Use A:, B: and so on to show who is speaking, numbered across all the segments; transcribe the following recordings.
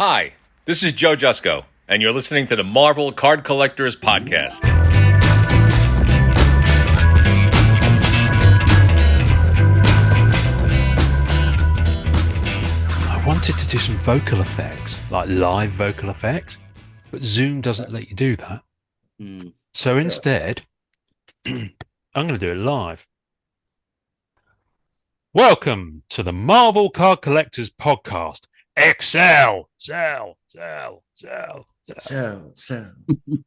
A: Hi, this is Joe Jusko, and you're listening to the Marvel Card Collectors Podcast.
B: I wanted to do some vocal effects, like live vocal effects, but Zoom doesn't let you do that. So instead, I'm going to do it live. Welcome to the Marvel Card Collectors Podcast. Excel, sell.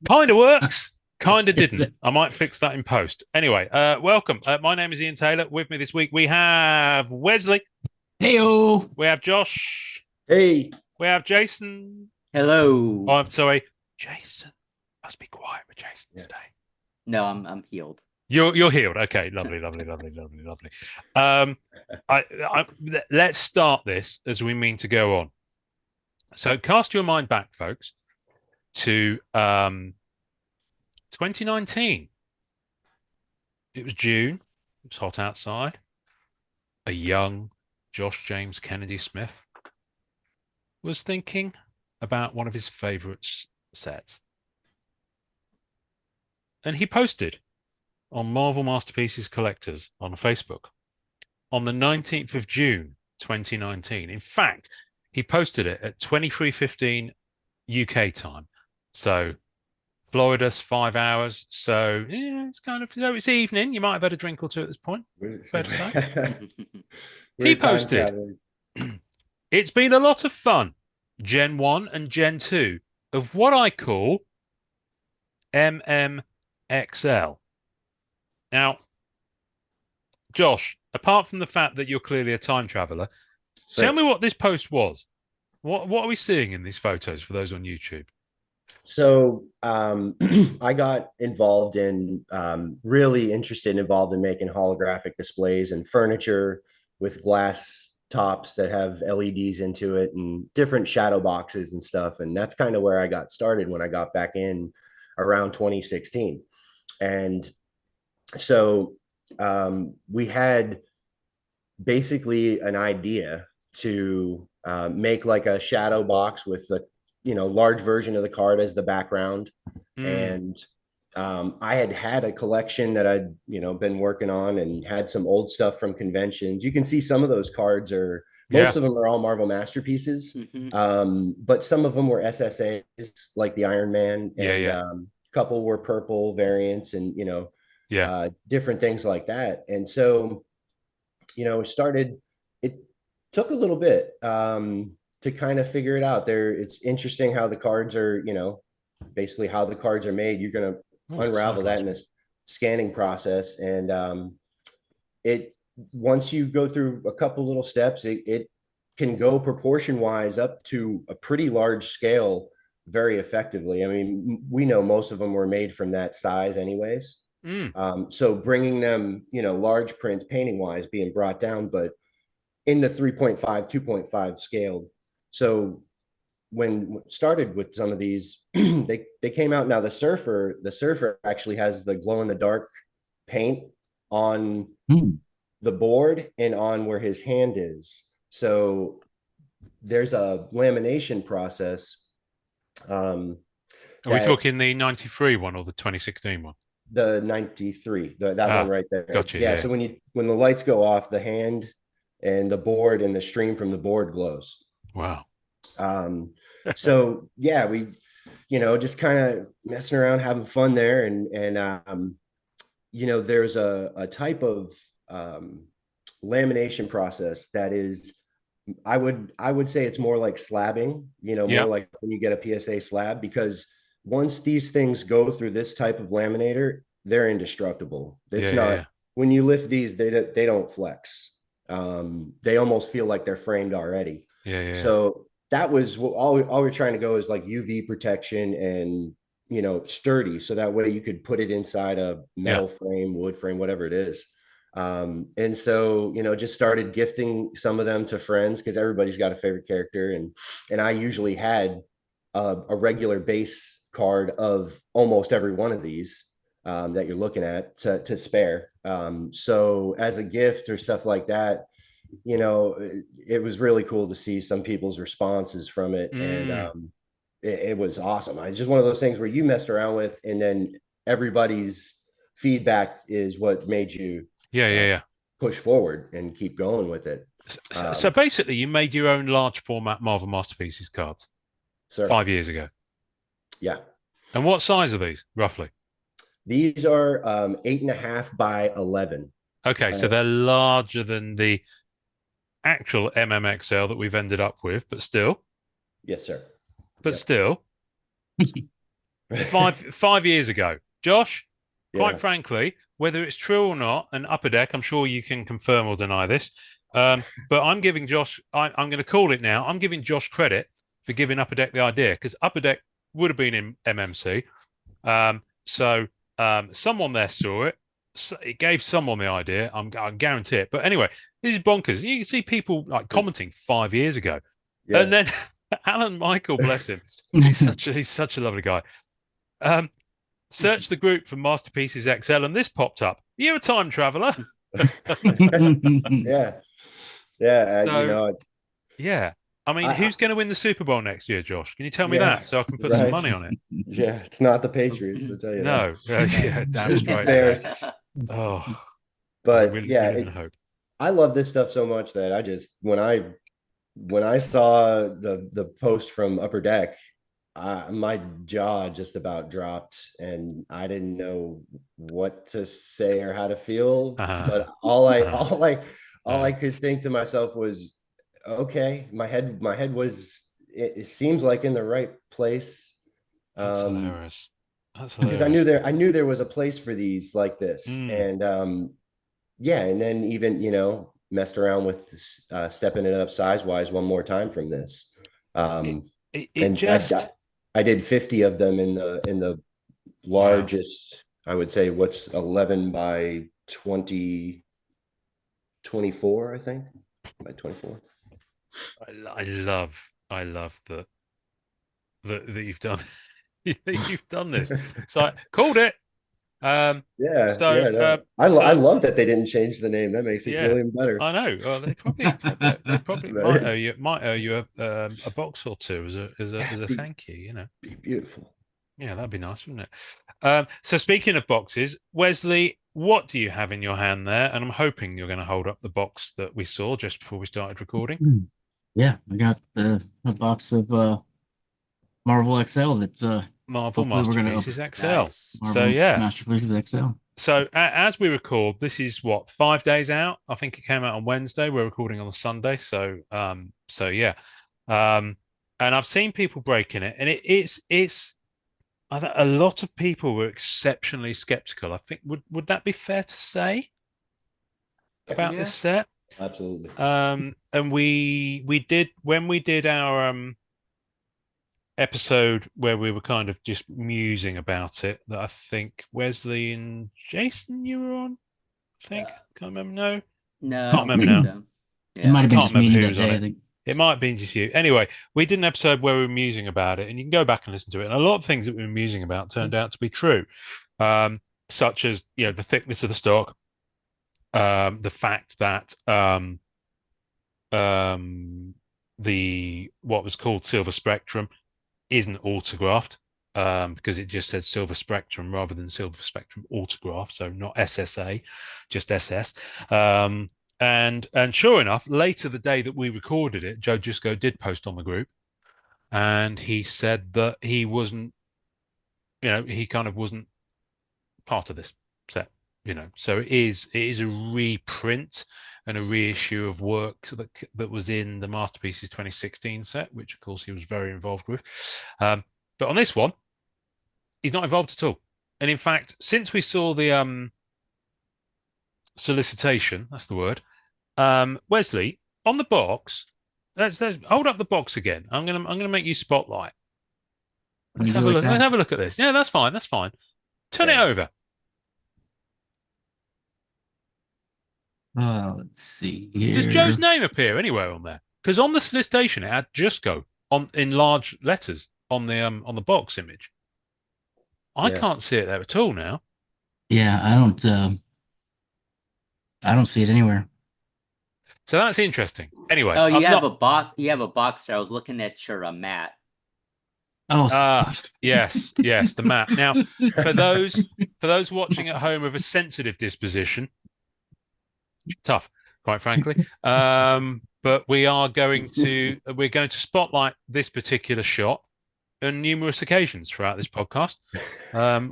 B: Kind of works, kind of didn't. I might fix that in post. Anyway, welcome. My name is Ian Taylor. With me this week, we have Wesley.
C: Heyo.
B: We have Josh.
D: Hey.
B: We have Jason.
C: Hello.
B: Oh, I'm sorry. Jason. Must be quiet with Jason today.
C: No, I'm healed.
B: You're healed. Okay, lovely. Let's start this as we mean to go on. So cast your mind back, folks, to 2019. It was June. It was hot outside. A young Josh James Kennedy Smith was thinking about one of his favorite sets. And he posted on Marvel Masterpieces Collectors on Facebook on the 19th of June, 2019. In fact, he posted it at 23:15 UK time. So Florida's 5 hours. So yeah, it's evening. You might have had a drink or two at this point. Fair to say. He posted, it's been a lot of fun, Gen 1 and Gen 2, of what I call MMXL. Now, Josh, apart from the fact that you're clearly a time traveler, tell me what this post was. What are we seeing in these photos for those on YouTube?
D: So I got involved in, really interested and involved in making holographic displays and furniture with glass tops that have LEDs into it and different shadow boxes and stuff. And that's kind of where I got started when I got back in around 2016. And so we had basically an idea to make like a shadow box with a large version of the card as the background. And I had a collection that I'd been working on and had some old stuff from conventions. You can see some of those cards are most of them are all Marvel Masterpieces, but some of them were SSAs like the Iron Man, and a couple were purple variants and different things like that. And so it took a little bit to kind of figure it out. It's interesting how the cards are, basically how the cards are made. You're going to unravel that in this scanning process. And once you go through a couple little steps, it can go proportion wise up to a pretty large scale very effectively. I mean, we know most of them were made from that size anyways. So bringing them, large print painting wise being brought down, but in the 3.5, 2.5 scaled. So when started with some of these, they came out. Now the surfer actually has the glow in the dark paint on the board and on where his hand is. So there's a lamination process.
B: Are we talking the 93 one or the 2016 one?
D: The 93, that one right there.
B: Gotcha.
D: Yeah. So when the lights go off, the hand and the board and the stream from the board glows.
B: Wow.
D: So yeah, we, just kind of messing around, having fun there. And there's a type of lamination process that is, I would say it's more like slabbing, more like when you get a PSA slab, because once these things go through this type of laminator, they're indestructible. It's when you lift these, they don't flex. They almost feel like they're framed already. So that was all we're trying to go is like UV protection and, sturdy. So that way you could put it inside a metal frame, wood frame, whatever it is. And so, just started gifting some of them to friends because everybody's got a favorite character. And I usually had a regular base card of almost every one of these that you're looking at to spare. So as a gift or stuff like that, you know, it was really cool to see some people's responses from it. And it was awesome. It's just one of those things where you messed around with, and then everybody's feedback is what made you
B: Yeah.
D: push forward and keep going with it.
B: So basically, you made your own large format Marvel Masterpieces cards
D: Sir.
B: 5 years ago.
D: Yeah.
B: And what size are these, roughly?
D: These are 8.5 by 11.
B: Okay, so they're larger than the actual MMXL that we've ended up with, but still.
D: Yes, sir.
B: But
D: Yep.
B: still, 5 years ago, Josh. Quite frankly, whether it's true or not, and Upper Deck, I'm sure you can confirm or deny this. But I'm giving Josh. I'm going to call it now. I'm giving Josh credit for giving Upper Deck the idea, because Upper Deck would have been in MMC. So someone there saw it. It gave someone the idea. I guarantee it. But anyway, this is bonkers. You can see people like commenting 5 years ago, and then Alan Michael, bless him, he's such a lovely guy. Search the group for Masterpieces XL, and this popped up. You're a time traveler.
D: Yeah.
B: So,
D: you know,
B: yeah. I mean, who's going to win the Super Bowl next year, Josh? Can you tell me that so I can put some money on it?
D: Yeah, it's not the Patriots, I'll tell you
B: No, yeah, damn straight.
D: Bears.
B: Oh,
D: But
B: we
D: yeah,
B: live in hope.
D: I love this stuff so much that I just when I saw the post from Upper Deck, my jaw just about dropped, and I didn't know what to say or how to feel. But all I could think to myself was, okay, my head was, it seems like in the right place.
B: That's hilarious. That's
D: Because
B: hilarious.
D: I knew there was a place for these like this. And yeah, and then even, you know, messed around with stepping it up size wise one more time from this. And
B: just
D: I did 50 of them in the largest, I would say, what's 11 by 20, 24, I think, by 24.
B: I love that you've done you've done this. So called it.
D: I
B: So
D: love that they didn't change the name. That makes me feel even better.
B: I know. Well, they probably might owe you a box or two as a thank you. You know,
D: be beautiful.
B: Yeah, that'd be nice, wouldn't it? So speaking of boxes, Wesley, what do you have in your hand there? And I'm hoping you're going to hold up the box that we saw just before we started recording.
C: Yeah, I got a box of Marvel XL that
B: Marvel Masterpieces XL.
C: Nice.
B: So yeah,
C: Masterpieces XL.
B: So as we record, this is what, 5 days out. I think it came out on Wednesday. We're recording on the Sunday. So yeah, and I've seen people breaking it, and it's. I think a lot of people were exceptionally skeptical. I think would that be fair to say about this set?
D: Absolutely.
B: And we did, when we did our episode where we were kind of just musing about it, that I think Wesley and Jason, you were on. I think can't remember.
C: No,
B: can't remember now.
C: So. Yeah. It might have been just me that day. I think
B: it might have been just you. Anyway, we did an episode where we were musing about it, and you can go back and listen to it. And a lot of things that we were musing about turned out to be true, such as, you know, the thickness of the stock, the fact that the what was called Silver Spectrum isn't autographed, because it just said Silver Spectrum rather than Silver Spectrum Autograph, so not SSA, just SS. And sure enough, later the day that we recorded it, Joe Jusko did post on the group, and he said that he wasn't, you know, he kind of wasn't part of this set, you know. So it is a reprint and a reissue of work that was in the Masterpieces 2016 set, which of course he was very involved with. But on this one, he's not involved at all. And in fact, since we saw the solicitation, that's the word, Wesley, on the box, let's hold up the box again. I'm gonna make you spotlight. Let's have a look. Let's have a look at this. Yeah, that's fine. That's fine. Turn it over.
C: Let's see here.
B: Does Joe's name appear anywhere on there? Because on the solicitation it had Jusko in large letters on the box image. I can't see it there at all now.
C: Yeah, I don't see it anywhere.
B: So that's interesting. Anyway,
E: Oh,
B: I'm
E: you have
B: not.
E: a box. You have a box there. I was looking at your mat.
C: Oh,
B: Yes, the map. Now, for those watching at home of a sensitive disposition, tough, quite frankly. But we're going to spotlight this particular shot on numerous occasions throughout this podcast.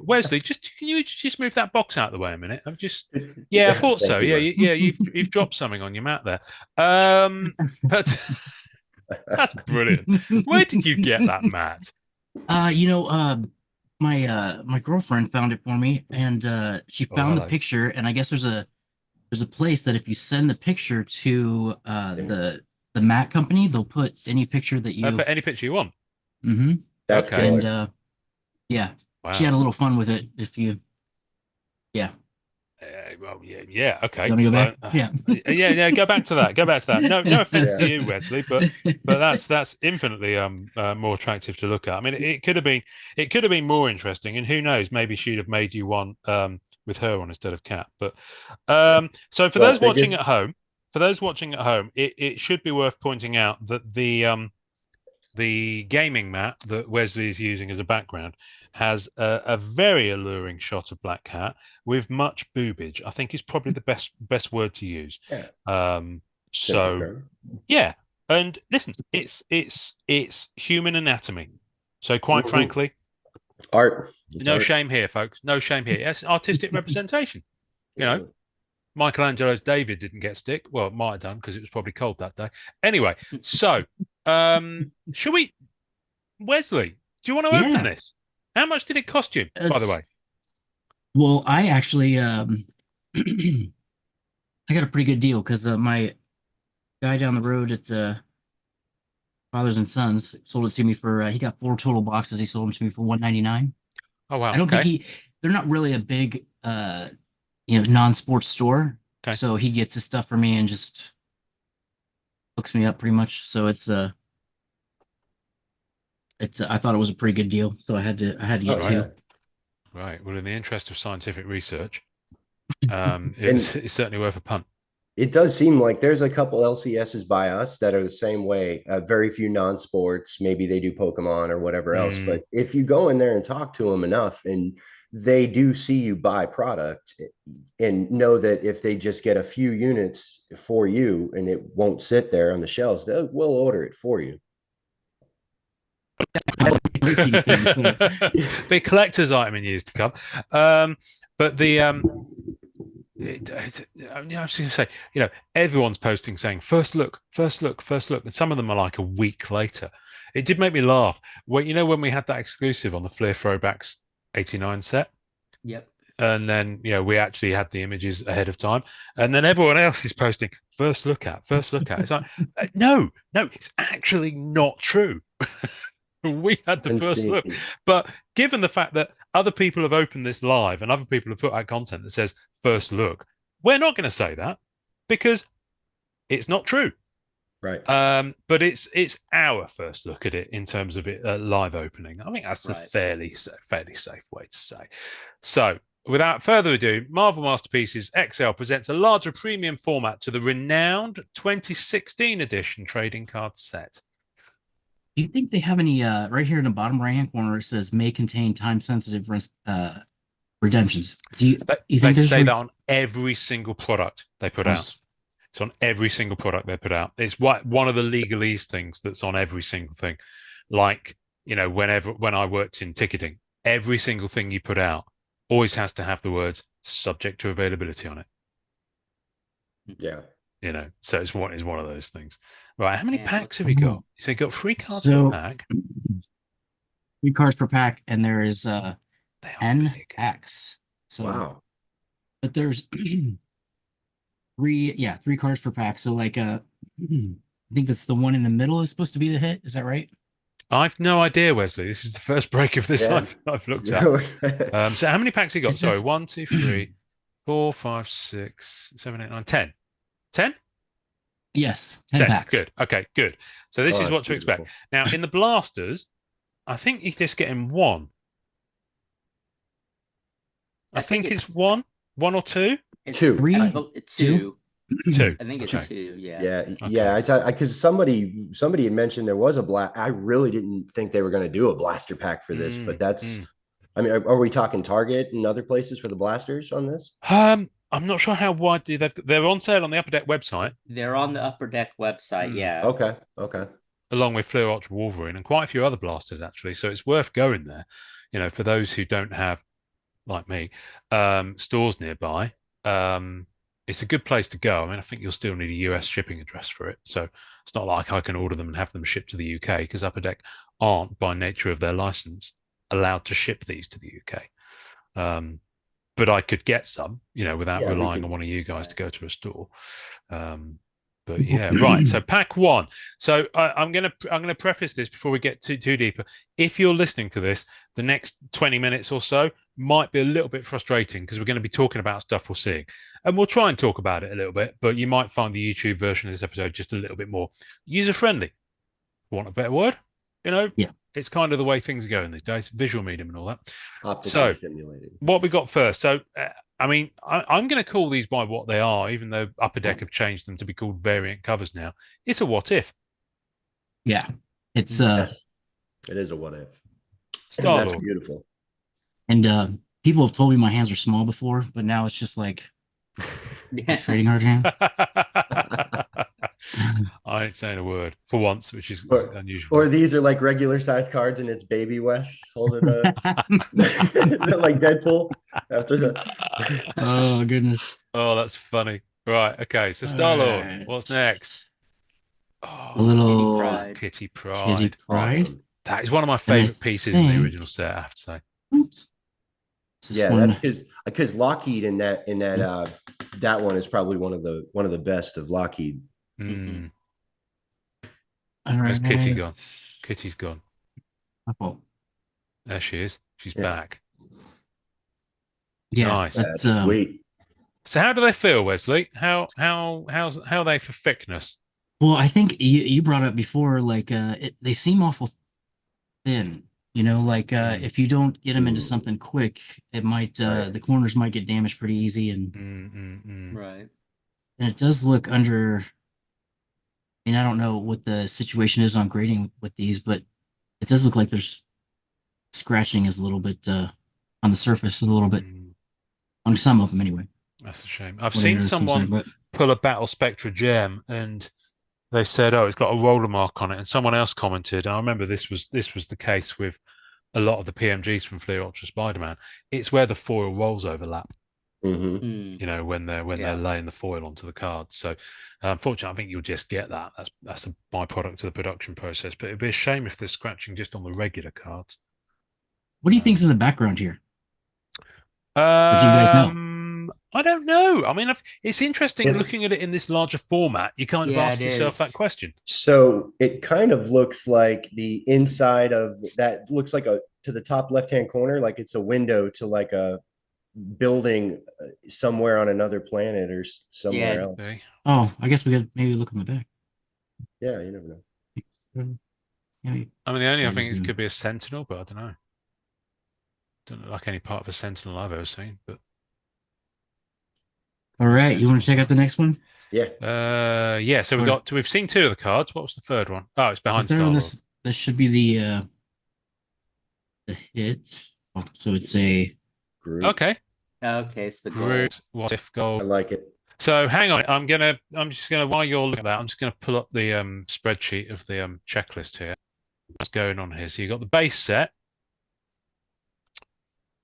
B: Wesley, can you just move that box out of the way a minute? I thought so.
D: Thank you,
B: Yeah,
D: Mark.
B: you've dropped something on your mat there. But that's brilliant. Where did you get that mat?
C: My girlfriend found it for me, and she
B: Oh,
C: found the
B: hello.
C: picture, and I guess there's a place that if you send the picture to the mat company, they'll put any picture that you
B: Put any picture you want.
C: Mm-hmm.
D: That's
B: Okay.
C: And
D: killer.
C: yeah,
B: Wow.
C: she had a little fun with it. If you, yeah.
B: Well, yeah, okay.
C: You want me to go back?
B: Well,
C: Yeah.
B: yeah. Go back to that. No offense
D: Yeah.
B: to you, Wesley, but that's infinitely more attractive to look at. I mean, it could have been more interesting, and who knows, maybe she'd have made you one with her on instead of Cat. But so for
D: Well,
B: those watching at home, it should be worth pointing out that the gaming mat that Wesley is using as a background has a very alluring shot of Black Cat with much boobage. I think is probably the best word to use.
D: Yeah.
B: So
D: Simple.
B: yeah, and listen, it's human anatomy. So quite
D: Mhm.
B: frankly,
D: Art. It's
B: no
D: art.
B: shame here, folks. No shame here. It's artistic representation. You know, Michelangelo's David didn't get stick. Well, it might have done because it was probably cold that day. Anyway, so shall we, Wesley? Do you want to open
C: Yeah.
B: this? How much did it cost you, by the way?
C: Well, I actually I got a pretty good deal because my guy down the road at Fathers and Sons sold it to me for he got 4 total boxes. He sold them to me for $199.
B: Oh wow.
C: I don't think they're not really a big non-sports store.
B: Okay.
C: So he gets his stuff for me and just hooks me up pretty much. So it's I thought it was a pretty good deal, so I had to get
B: right.
C: 2.
B: Right. Well, in the interest of scientific research, it's certainly worth a punt.
D: It does seem like there's a couple LCSs by us that are the same way. Very few non-sports, maybe they do Pokemon or whatever else. But if you go in there and talk to them enough, and they do see you buy product and know that if they just get a few units for you and it won't sit there on the shelves, we'll order it for you.
B: The collector's item in years to come. But the I was going to say, everyone's posting saying first look, and some of them are like a week later. It did make me laugh. When we had that exclusive on the Flair Throwbacks 89 set.
C: Yep.
B: And then we actually had the images ahead of time, and then everyone else is posting first look at. It's like no, it's actually not true. We had the first look, but given the fact that other people have opened this live and other people have put out content that says first look, we're not going to say that because it's not true.
D: Right.
B: But it's our first look at it in terms of it live opening. I think that's a fairly safe way to say. So, without further ado, Marvel Masterpieces XL presents a larger premium format to the renowned 2016 edition trading card set.
C: Do you think they have any right here in the bottom right hand corner? It says may contain time sensitive redemptions. Do you think
B: they say that on every single product they put out? It's on every single product they put out. It's one of the legalese things that's on every single thing. Like, when I worked in ticketing, every single thing you put out always has to have the words subject to availability on it.
D: Yeah.
B: So it's one of those things. Right, how many packs have you got? So you got 3 cards per pack.
C: 3 cards per pack, and there is 10 packs. So,
D: wow.
C: But there's 3 cards per pack. So like I think that's the one in the middle is supposed to be the hit. Is that right?
B: I've no idea, Wesley. This is the first break of this I've looked at. So how many packs have you got? Sorry, 1, 2, 3, 4, 5, 6, 7, 8, 9, 10. 10?
C: Yes, 10 packs.
B: Good. Okay, good. So this is what to expect. Now, in the blasters, I think you're just getting 1. I think it's 1 or 2.
E: It's
D: 2.
C: 3,
E: 2.
B: Two.
E: I think it's
B: Okay.
E: 2. Yeah.
D: Yeah. Because somebody had mentioned there was a blast. I really didn't think they were going to do a blaster pack for this, but that's. I mean, are we talking Target and other places for the blasters on this?
B: I'm not sure how widely they're on sale on the Upper Deck website,
E: They're on the Upper Deck website. Yeah.
D: Okay.
B: along with Fleer Ultra Wolverine and quite a few other blasters actually. So it's worth going there. For those who don't have, like me, stores nearby. It's a good place to go. I mean, I think you'll still need a US shipping address for it. So it's not like I can order them and have them shipped to the UK because Upper Deck aren't, by nature of their license, allowed to ship these to the UK. But I could get some, without relying on one of you guys to go to a store. But yeah, right. So pack one. So I'm gonna preface this before we get too deeper. If you're listening to this, the next 20 minutes or so might be a little bit frustrating because we're going to be talking about stuff we're seeing, and we'll try and talk about it a little bit. But you might find the YouTube version of this episode just a little bit more user friendly. Want a better word?
C: Yeah.
B: It's kind of the way things are going these days, visual medium and all that.
D: Optically stimulated.
B: What we got first? So, I mean, I'm going to call these by what they are, even though Upper Deck have changed them to be called variant covers now. It's a what if.
C: Yeah, it's
D: Yes. It is a what if.
B: Star
D: That's
B: Lord.
D: beautiful.
C: and people have told me my hands are small before, but now it's just like
E: Yeah.
C: trading card hand.
B: I ain't saying a word for once, which is
D: Or-
B: unusual.
D: Or these are like regular sized cards and it's baby Wes holding a like Deadpool after the
C: Oh goodness.
B: Oh, that's funny. Right. Okay. So Star Lord.
C: Alright.
B: What's next? Oh,
C: A little
E: Pride.
B: Kitty
C: Kitty
B: Pride.
C: Pride.
D: awesome.
B: That is one of my
C: I
B: favorite pieces in the
C: think-
B: original set, I have to say.
C: Oops. This
D: Yeah,
C: one.
D: that's because Lockheed in that that one is probably one of the best of Lockheed.
B: Mm.
C: All
B: Where's
C: right.
B: Kitty gone? Kitty's gone.
C: Oh,
B: There she is. She's
D: Yeah.
B: back.
C: yeah,
B: Nice.
D: That's
C: that's
D: sweet.
B: So how do they feel, Wesley? How are they for thickness?
C: Well, I think you brought up before, like they seem awful thin. If you don't get them into
D: Mm.
C: something quick, it might
D: Right.
C: the corners might get damaged pretty easy, and
E: Right.
C: it does look under. I mean, I don't know what the situation is on grading with these, but it does look like there's scratching is a little bit on the surface, a little bit on some of them anyway.
B: That's a shame. I've
C: What I
B: seen
C: noticed
B: someone
C: inside, but
B: pull a Battle Spectra gem and they said, "Oh, it's got a roller mark on it," and someone else commented, and I remember this was the case with a lot of the PMGs from Fleer Ultra Spider-Man. It's where the foil rolls overlap.
D: Mhm.
E: Mm.
B: When they're
E: Yeah.
B: laying the foil onto the cards. So, unfortunately, I think you'll just get that. That's a byproduct of the production process. But it'd be a shame if there's scratching just on the regular cards.
C: what do you think's in the background here?
B: Do
C: you guys know?
B: I don't know. I mean, it's interesting
D: Yeah.
B: looking at it in this larger format. You kind of
E: Yeah,
B: ask
E: it
B: yourself
E: is.
B: that question.
D: So it kind of looks like the inside of that looks like to the top left-hand corner, like it's a window to like a building somewhere on another planet or somewhere
E: Yeah.
D: else.
B: Okay.
C: Oh, I guess we could maybe look on the back.
D: Yeah, you never know.
C: Yeah,
B: I mean, the only I think
C: Zoom.
B: it could be a Sentinel, but I don't know. Don't look like any part of a Sentinel I've ever seen. But
C: all right, you want to check out the next one?
D: Yeah.
B: yeah. So we've seen two of the cards. What was the third one? Oh, it's behind
C: The third one,
B: Star-Lord.
C: this should be the hit. Oh, so it's a
D: Groot.
B: Okay.
E: Okay, it's the gold.
B: Groot, what if
D: I
B: gold?
D: like it.
B: So hang on, I'm just gonna while you're looking at that, I'm just gonna pull up the spreadsheet of the checklist here. What's going on here? So you got the base set.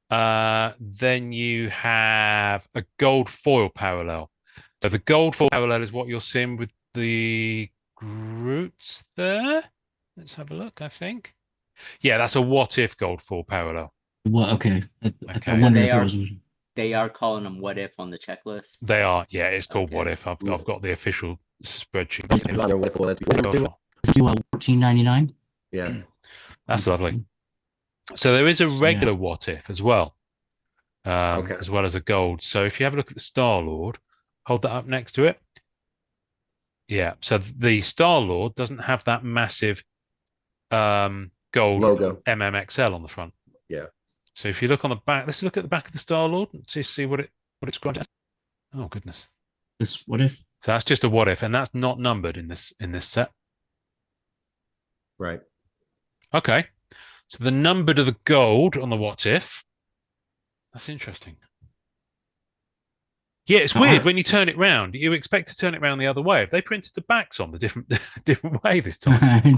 B: Then you have a gold foil parallel. So the gold foil parallel is what you're seeing with the Groots there. Let's have a look, I think. Yeah, that's a what if gold foil parallel.
C: what? Okay, I
B: Okay.
C: wonder
E: They
C: if it
E: are-
C: was.
E: They are calling them what if on the checklist.
B: They are, yeah, it's called what
E: Okay.
B: if. I've got the official spreadsheet.
D: Let's
C: do $14.99.
D: Yeah.
B: That's lovely. So there is a regular what if as well,
D: Okay.
B: as well as a gold. So if you have a look at the Star-Lord, hold that up next to it. Yeah. So the Star-Lord doesn't have that massive gold
D: Logo.
B: MMXL on the front.
D: Yeah.
B: So if you look on the back, let's look at the back of the Star-Lord and see what it's described as. Oh goodness.
C: This what if?
B: So that's just a what if, and that's not numbered in this set.
D: Right.
B: Okay. So the number to the gold on the what if. That's interesting. Yeah, it's weird when you turn it round. You expect to turn it round the other way. Have they printed the backs on the different way this time?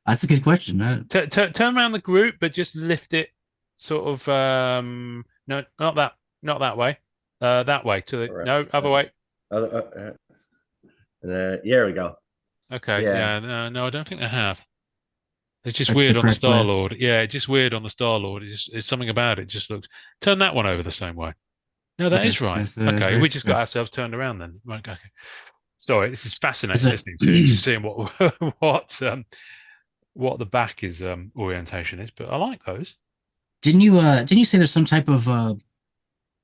C: That's a good question.
B: Turn around the group, but just lift it sort of no, not that way. That way to the
D: Right.
B: no other way.
D: There we go.
B: Okay,
D: Yeah.
B: no, I don't think they have. It's just
C: That's
B: weird
C: the
B: on the
C: correct way.
B: Star Lord. Yeah, it's just weird on the Star Lord. It's something about it. Just looks. Turn that one over the same way. No, that
C: Okay,
B: is right.
C: that's
B: Okay,
C: right.
B: we just got
C: Yeah.
B: ourselves turned around then. Right, okay. Sorry, this is fascinating
C: Is it-
B: listening to it, just seeing what the back is orientation is. But I like those.
C: Didn't you say there's some type of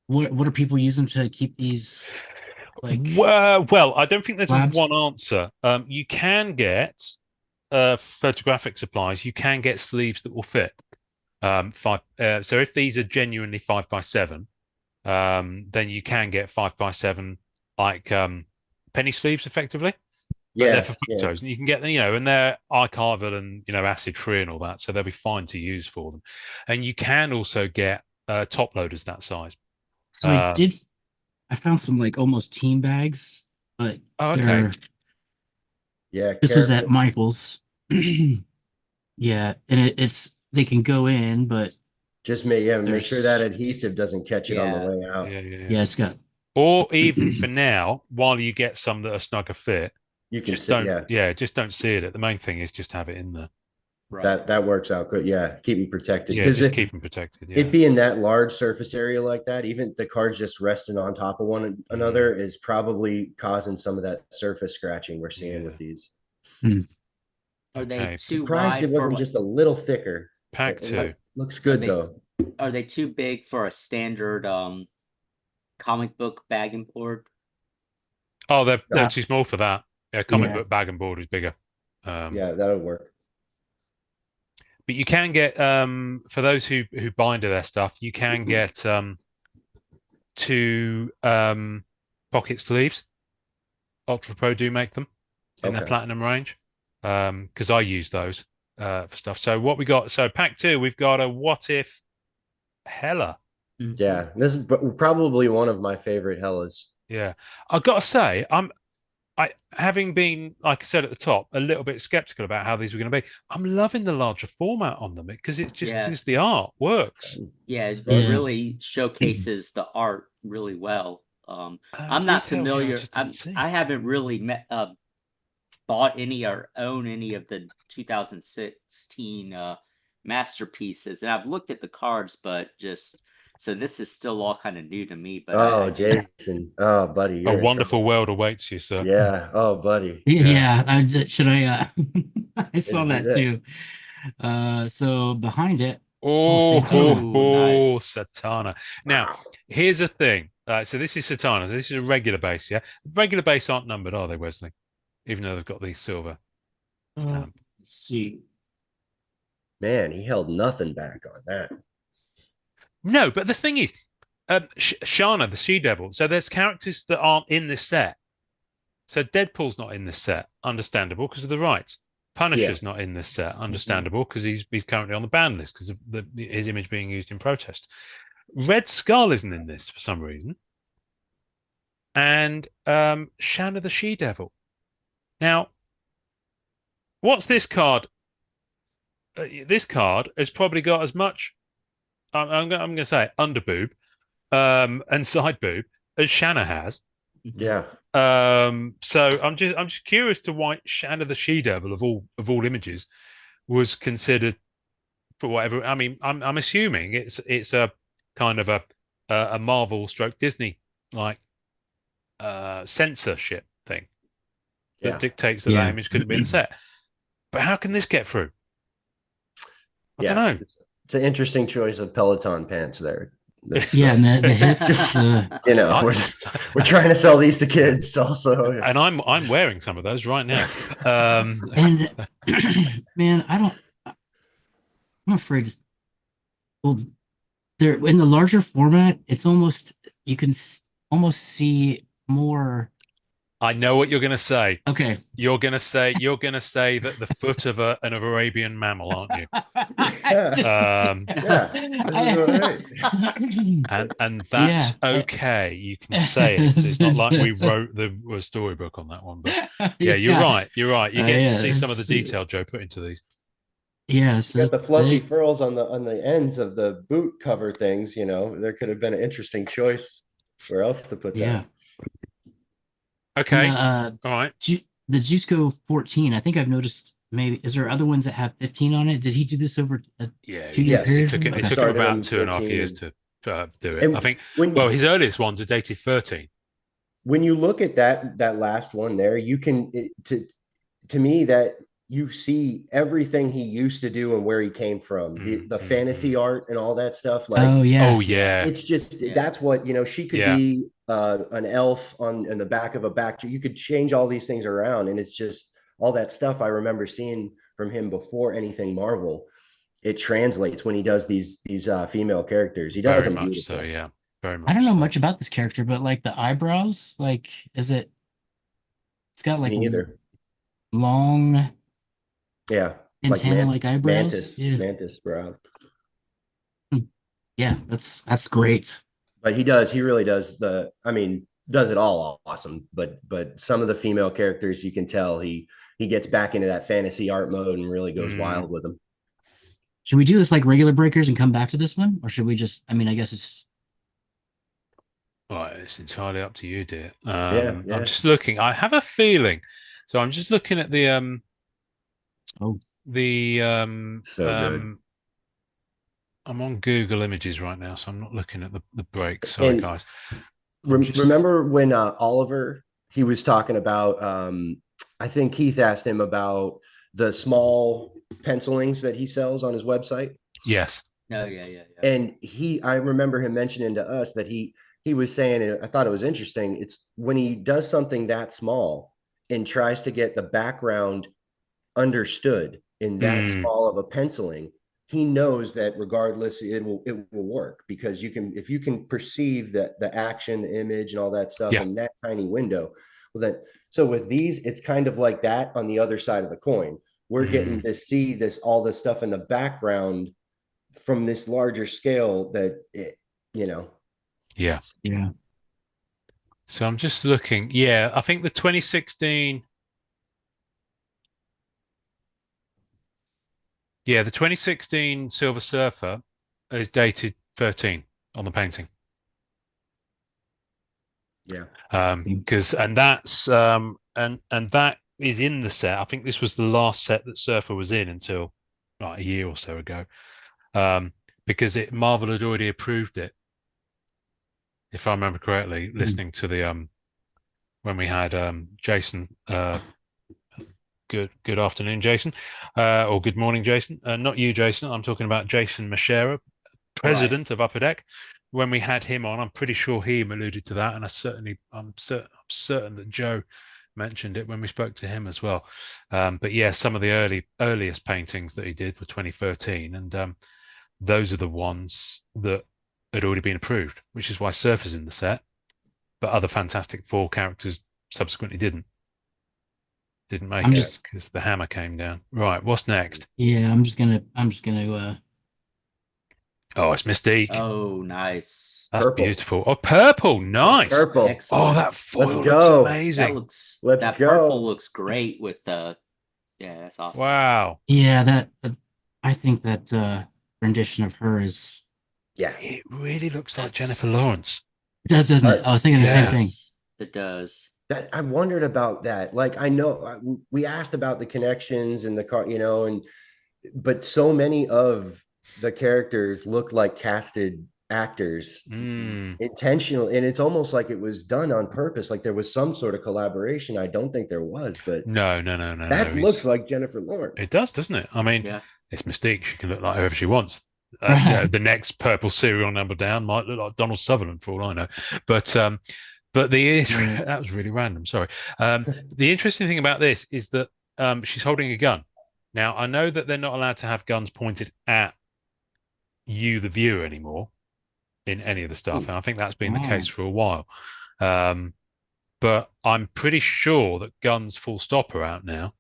C: what are people using to keep these like
B: Well, I don't think there's
C: labs?
B: one answer. You can get photographic supplies. You can get sleeves that will fit. Five. So if these are genuinely 5x7, then you can get 5x7 like penny sleeves effectively, but they're
D: Yeah.
B: for
D: Yeah.
B: photos, and you can get and they're archival and acid free and all that, so they'll be fine to use for them. And you can also get top loaders that size.
C: So I found some like almost team bags, but
B: Oh, okay.
C: they're
D: Yeah.
C: this was at
D: Careful.
C: Michael's. Yeah, and it's they can go in, but
D: Just make sure that
C: there's
D: adhesive doesn't catch it on the
E: Yeah.
D: way out.
C: yeah, it's got
B: Or even for now, while you get some that are snugger fit,
D: You can
B: just
D: sit.
B: don't,
D: Yeah.
B: just don't seal it. The main thing is just have it in there.
E: Right.
D: That works out good. Yeah. Keep them protected.
B: Yeah,
D: Because
B: just keep them protected. Yeah.
D: it being that large surface area like that, even the cards just resting on top of one another is probably causing some of that surface scratching we're seeing with these.
E: Are they
B: Okay.
E: too
D: Surprised it
E: wide for
D: wasn't just a little thicker.
B: Pack
D: It
B: two.
D: looks good
E: they-
D: though.
E: Are they too big for a standard comic book bag and board?
B: Oh, they're
C: Yeah.
B: too small for that. Yeah, comic
C: Yeah.
B: book bag and board is bigger.
D: Yeah, that'll work.
B: But you can get for those who binder their stuff, you can get two pocket sleeves. Ultra Pro do make them in their
D: Okay.
B: platinum range. Because I use those for stuff. So what we got? So pack two, we've got a what if Hella.
D: Yeah, this is probably one of my favorite Hellas.
B: Yeah, I've got to say, I having been, like I said at the top, a little bit skeptical about how these were going to be. I'm loving the larger format on them because it's just the art works.
E: Yeah, it
C: Yeah.
E: really showcases the art really well. I'm not
B: detail here I
E: familiar.
B: just didn't see.
E: I haven't really bought any or own any of the 2016 masterpieces, and I've looked at the cards, but just so this is still all kind of new to me. But
D: Oh, Jason. Oh, buddy.
B: A
D: You're in
B: wonderful
D: trouble.
B: world awaits you, sir.
D: Yeah. Oh, buddy.
C: Yeah, should I I saw
D: This is
C: that
D: it.
C: too. So behind it,
B: Oh,
C: Satana.
E: Nice.
B: Satana. Now, here's the thing. So this is Satana. So this is a regular base, yeah? Regular base aren't numbered, are they, Wesley? Even though they've got the silver stamp.
C: Let's see.
D: Man, he held nothing back on that.
B: No, but the thing is, Shana, the She-Devil. So there's characters that aren't in this set. So Deadpool's not in this set, understandable because of the rights. Punisher's not in this set, understandable because he's currently on the ban list because of his image being used in protest. Red Skull isn't in this for some reason, and Shanna the She-Devil. Now, what's this card? This card has probably got as much. I'm going to say under boob and side boob as Shanna has.
D: Yeah.
B: So I'm just curious to why Shanna the She-Devil of all images was considered for whatever. I mean, I'm assuming it's a kind of a Marvel stroke Disney like censorship thing that dictates that that image couldn't be in the set. But how can this get through? I don't know.
D: It's an interesting choice of Peloton pants there.
C: Yeah, and the hips.
D: You know, we're trying to sell these to kids also.
B: And I'm wearing some of those right now.
C: And man, I'm afraid. Well, they're in the larger format. It's almost you can almost see more
B: I know what you're going to say.
C: Okay.
B: You're going to say that the foot of an Arabian mammal, aren't you? Um,
D: Yeah, this is all right.
B: and that's
C: Yeah.
B: okay. You can say it. It's not like we wrote the storybook on that one. But yeah, you're right. You're right. You get to see some of the detail Joe put into these.
C: Yeah,
D: You
C: so
D: got the fluffy furls on the ends of the boot cover things. There could have been an interesting choice where else to put
C: yeah.
D: that.
C: And
B: Okay. All right.
C: The Jusko 14, I think I've noticed maybe is there other ones that have 15 on it? Did he do this over a
B: Yeah.
C: 2 year
D: Yes.
C: period?
B: It
C: Okay.
B: took him
D: Started
B: about
D: on
B: 2.5 years
D: 14.
B: to do it.
D: And
B: I think.
D: when
B: Well, his earliest ones are dated 13.
D: when you look at that last one there, you can to me that you see everything he used to do and where he came from, the fantasy art and all that stuff. Like,
C: Oh yeah.
B: Oh yeah.
D: it's just
E: Yeah.
D: that's what she could
B: Yeah.
D: be an elf in the back of a back. You could change all these things around, and it's just all that stuff I remember seeing from him before anything Marvel. It translates when he does these female characters. He does
B: Very
D: them
B: much so.
D: beautiful.
B: Yeah. Very
C: I
B: much
C: don't know
B: so.
C: much about this character, but like the eyebrows, like it's got like
D: Me either.
C: long
D: Yeah, like
C: antenna like eyebrows. Yeah.
D: mantis brow.
C: Yeah, that's great.
D: But he really does does it all awesome. But some of the female characters, you can tell he gets back into that fantasy art mode and really goes wild with them.
C: Should we do this like regular breakers and come back to this one? Or should we just I mean, I guess it's
B: Right, it's entirely up to you, dear.
D: Yeah.
B: I'm just looking. I have a feeling. So I'm just looking at
C: oh
B: the
D: So good.
B: I'm on Google Images right now, so I'm not looking at the break. Sorry,
D: And
B: guys. I'm just
D: remember when Oliver, he was talking about I think Keith asked him about the small pencilings that he sells on his website.
B: yes.
E: Oh yeah.
D: And I remember him mentioning to us that he was saying, and I thought it was interesting, it's when he does something that small and tries to get the background understood in that
B: Mm,
D: small of a penciling, he knows that regardless it will work, because if you can perceive that the action, the image and all that stuff
B: yeah.
D: in that tiny window. Well then, so with these, it's kind of like that on the other side of the coin. We're getting to see all this stuff in the background from this larger scale that
B: Yeah.
C: yeah.
B: So I'm just looking. Yeah, I think the 2016. Yeah, the 2016 Silver Surfer is dated 13 on the painting.
D: yeah.
B: Because and that's and that is in the set. I think this was the last set that Surfer was in until like a year or so ago. Because Marvel had already approved it, if I remember correctly, listening to the when we had Jason. Good afternoon, Jason, or good morning, Jason. Not you, Jason. I'm talking about Jason Machera, president of Upper Deck. When we had him on, I'm pretty sure he alluded to that, and I'm certain that Joe mentioned it when we spoke to him as well. But yeah, some of the earliest paintings that he did were 2013, and those are the ones that had already been approved, which is why Surfer's in the set, but other Fantastic Four characters subsequently didn't make it because the hammer came down. Right, what's next?
C: Yeah, I'm just gonna
B: Oh, it's Mystique.
E: Oh, nice.
B: That's
D: Purple.
B: beautiful. Oh, purple. Nice.
D: Purple.
E: Excellent.
B: Oh, that foil
D: Let's
B: looks
D: go.
B: amazing.
E: That purple looks great with the. Yeah, that's awesome.
B: Wow.
C: yeah, that I think that rendition of her is
D: Yeah.
B: It really looks like Jennifer Lawrence.
C: it does, doesn't it? I was thinking the same thing.
E: It does.
D: That I wondered about that. Like, I know we asked about the connections and the car, but so many of the characters look like casted actors intentional, and it's almost like it was done on purpose. Like there was some sort of collaboration. I don't think there was, but
B: No.
D: that looks like Jennifer Lawrence.
B: It does, doesn't it? I mean,
E: Yeah.
B: it's Mystique. She can look like whoever she wants.
C: Right.
B: The next purple serial number down might look like Donald Sutherland for all I know. But that was really random. Sorry. The interesting thing about this is that she's holding a gun. Now, I know that they're not allowed to have guns pointed at you, the viewer, anymore in any of the stuff, and I think that's been the case for a while. but I'm pretty sure that Guns Full Stop are out now.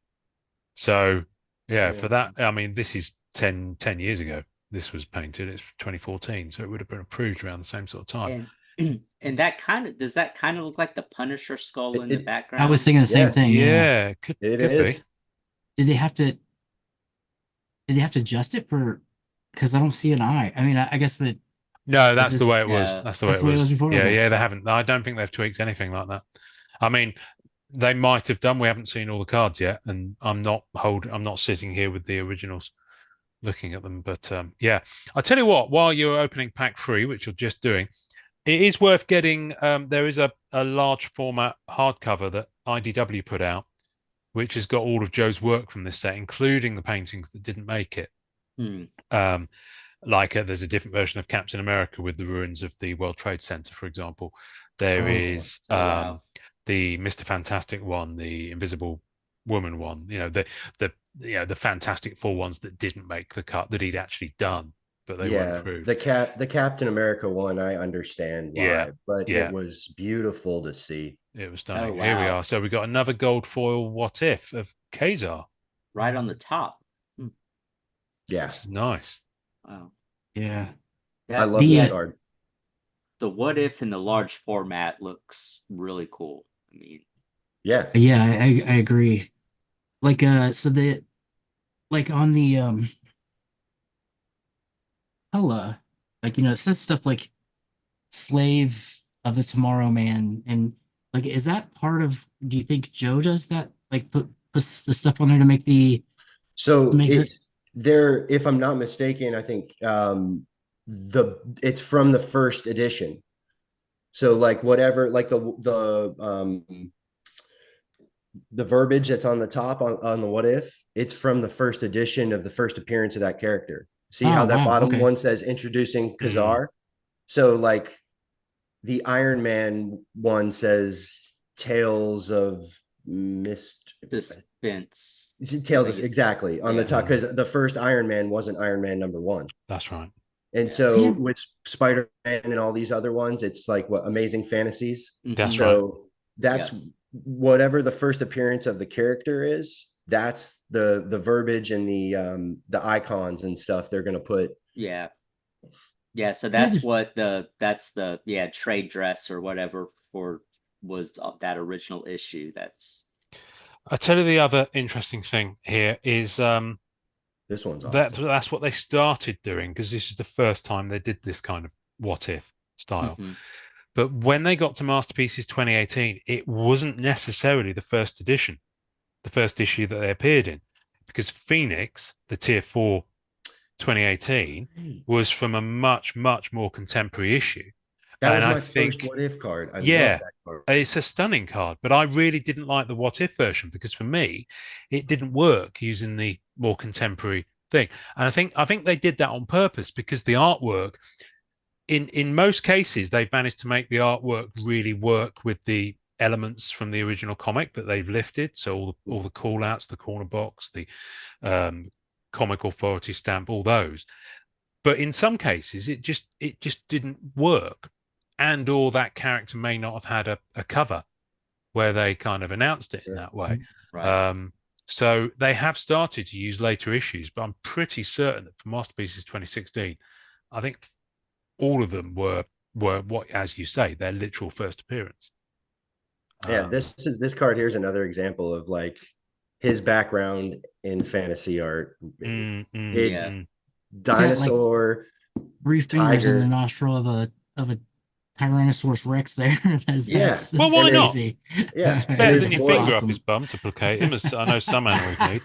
B: So yeah, for that, I mean, this is 10 years ago. This was painted. It's 2014, so it would have been approved around the same sort of time.
E: And that kind of does that kind of look like the Punisher skull in the background?
C: I was thinking the same
D: Yeah.
C: thing.
B: Yeah, could
D: It
B: be.
D: is.
C: Did they have to adjust it for, because I don't see an eye. I mean, I guess that
B: No, that's the
C: this-
B: way it was.
E: Yeah.
B: That's the way
C: That's
B: it
C: the way it
B: was.
C: was before?
B: Yeah,
C: Okay.
B: yeah, they haven't. I don't think they've tweaked anything like that. I mean, they might have done. We haven't seen all the cards yet, and I'm not sitting here with the originals looking at them. But yeah, I tell you what, while you're opening pack 3, which you're just doing, it is worth getting. There is a large format hardcover that IDW put out, which has got all of Joe's work from this set, including the paintings that didn't make it. Like there's a different version of Captain America with the ruins of the World Trade Center, for example. There is
E: wow.
B: the Mr. Fantastic one, the Invisible Woman one. You know, the Fantastic Four ones that didn't make the cut that he'd actually done, but they weren't approved.
D: The Captain America one, I understand why,
B: Yeah,
D: but
B: yeah.
D: it was beautiful to see.
B: It was stunning.
E: Oh,
B: Here we
E: wow.
B: are. So we got another gold foil What If of Kazar.
E: Right on the top.
D: Yeah,
B: This is nice.
E: Wow.
C: Yeah.
D: I love this card.
E: The What If in the large format looks really cool. I mean,
D: Yeah,
C: I agree. Like so the like on the Hella, like, you know, it says stuff like Slave of the Tomorrow Man, and like, is that part of, do you think Joe does that, like puts the stuff on there to make the
D: so
C: make it?
D: it's there, if I'm not mistaken, I think it's from the first edition. So like whatever, like the verbiage that's on the top on the What If, it's from the first edition of the first appearance of that character. See how
C: Oh,
D: that
C: wow,
D: bottom
C: okay.
D: one says introducing Kazar? So like the Iron Man one says Tales of Mist.
E: Suspense.
D: Tales of, exactly, on the
E: yeah.
D: top, because the first Iron Man wasn't Iron Man #1.
B: That's right.
D: And so with Spider-Man and all these other ones, it's like what Amazing Fantasies.
B: That's
D: So that's whatever the first appearance of the character is, that's the verbiage and the icons and stuff they're gonna put.
E: Yeah. Yeah, so that's what that's the trade dress or whatever for was that original issue. That's
B: I tell you, the other interesting thing here is
D: this one's awesome.
B: that's what they started doing, because this is the first time they did this kind of What If style. But when they got to Masterpieces 2018, it wasn't necessarily the first edition, the first issue that they appeared in, because Phoenix, the Tier 4 2018, was from a much, much more contemporary issue.
D: That was my first What If card. I love that card.
B: It's a stunning card, but I really didn't like the What If version, because for me, it didn't work using the more contemporary thing. And I think they did that on purpose, because the artwork, in most cases, they've managed to make the artwork really work with the elements from the original comic that they've lifted. So all the call outs, the corner box, the comic authority stamp, all those. But in some cases, it just didn't work. And or that character may not have had a cover where they kind of announced it in that way.
E: right.
B: So they have started to use later issues, but I'm pretty certain that for Masterpieces 2016, I think all of them were what, as you say, their literal first appearance.
D: Yeah, this card here is another example of like his background in fantasy art. Dinosaur,
C: brief fingers in the nostril of a Tyrannosaurus Rex there. That's
B: well, why not?
D: Yeah,
B: better than your finger up his bum to placate him, as I know some animals need.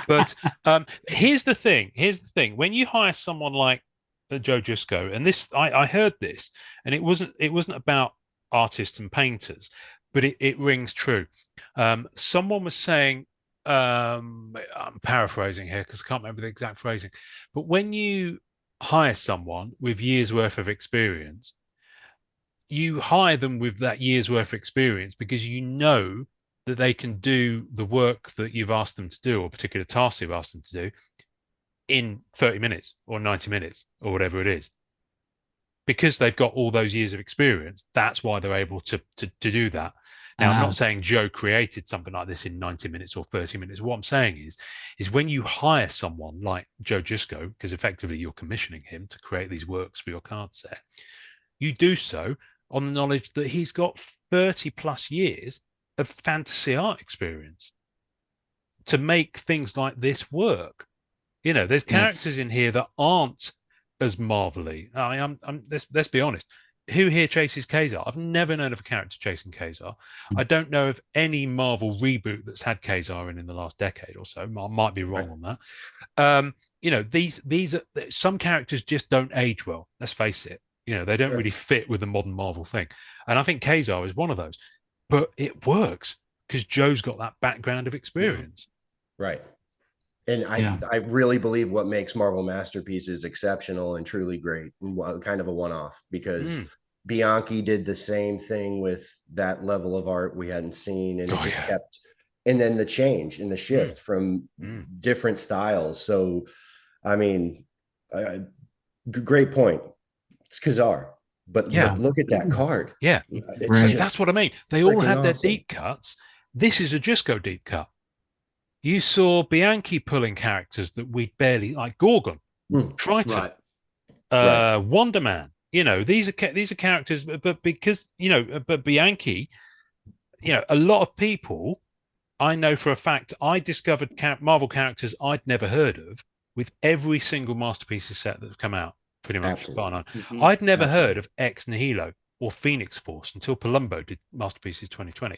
B: But here's the thing. When you hire someone like Joe Jusko, and this, I heard this, and it wasn't about artists and painters, but it rings true. Someone was saying, I'm paraphrasing here because I can't remember the exact phrasing, but when you hire someone with years worth of experience, you hire them with that year's worth of experience because you know that they can do the work that you've asked them to do, or particular tasks you've asked them to do, in 30 minutes or 90 minutes or whatever it is. Because they've got all those years of experience, that's why they're able to do that. Now, I'm not saying Joe created something like this in 90 minutes or 30 minutes. What I'm saying is when you hire someone like Joe Jusko, because effectively you're commissioning him to create these works for your card set, you do so on the knowledge that he's got 30 plus years of fantasy art experience to make things like this work. You know, there's characters in here that aren't as marvelly. Let's be honest. Who here chases Kazar? I've never known of a character chasing Kazar. I don't know of any Marvel reboot that's had Kazar in the last decade or so. I might be wrong on that. You know, these are some characters just don't age well. Let's face it. You know, they don't really fit with the modern Marvel thing. And I think Kazar is one of those. But it works because Joe's got that background of experience.
D: Right. And I really believe what makes Marvel Masterpieces exceptional and truly great, and kind of a one-off, because Bianchi did the same thing with that level of art we hadn't seen, and it just kept, and then the change and the shift from different styles. So, I mean, great point. It's Kazar, but look at that card.
B: Yeah, that's what I mean. They all had their deep cuts. This is a Jusko deep cut. You saw Bianchi pulling characters that we barely, like Gorgon, Triton, Wonder Man. You know, these are characters, but because but Bianchi, you know, a lot of people, I know for a fact, I discovered Marvel characters I'd never heard of with every single Masterpieces set that's come out, pretty much. I'd never heard of Ex Nihilo or Phoenix Force until Palumbo did Masterpieces 2020.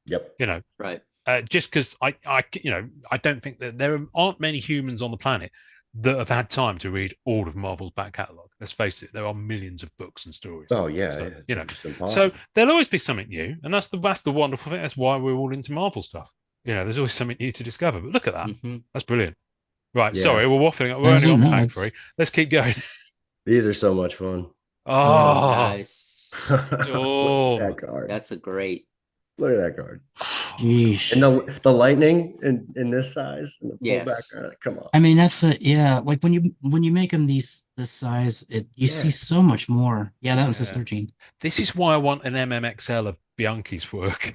D: Yep.
B: You know,
E: right.
B: Just because I don't think that there aren't many humans on the planet that have had time to read all of Marvel's back catalogue. Let's face it, there are millions of books and stories.
D: Oh yeah,
B: so, you know, so there'll always be something new, and that's the wonderful thing. That's why we're all into Marvel stuff. You know, there's always something new to discover. But look at that, that's brilliant. Right, sorry, we're waffling. We're only on pack 3. Let's keep going.
D: These are so much fun.
B: Oh,
E: nice.
D: That card.
E: That's a great.
D: Look at that card.
C: Jeez.
D: And the lightning in this size and the pullback. Come on.
C: I mean, that's like when you make them this size, you see so much more. Yeah, that one says 13.
B: This is why I want an MMXL of Bianchi's work.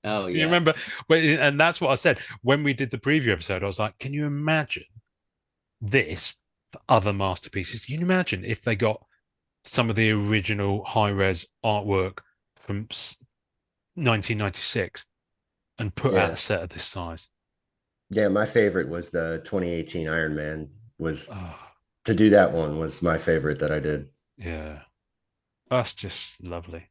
E: Oh yeah.
B: You remember and that's what I said when we did the preview episode. I was like, can you imagine this for other Masterpieces? Can you imagine if they got some of the original high-res artwork from 1996 and put out a set of this size?
D: Yeah, my favorite was the 2018 Iron Man. To do that one was my favorite that I did.
B: Yeah, that's just lovely.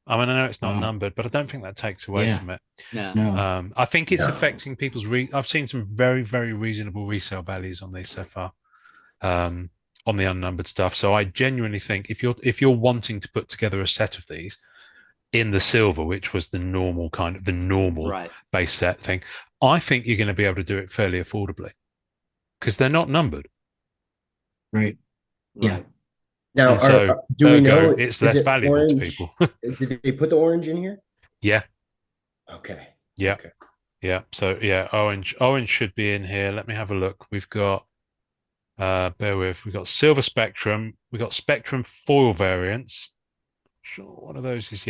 B: I mean, I know it's not numbered, but I don't think that takes away from it.
E: No.
B: I think it's affecting people's. I've seen some very, very reasonable resale values on these so far, on the unnumbered stuff. So I genuinely think if you're wanting to put together a set of these in the silver, which was the normal base set thing, I think you're going to be able to do it fairly affordably because they're not numbered.
C: Right. Yeah.
D: Now,
B: do we know it's less valuable to people?
D: Did they put the orange in here?
B: Yeah.
D: Okay.
B: Yeah. Okay. Yeah. So yeah, orange should be in here. Let me have a look. We've got we've got Silver Spectrum, we've got Spectrum foil variants. Sure, one of those is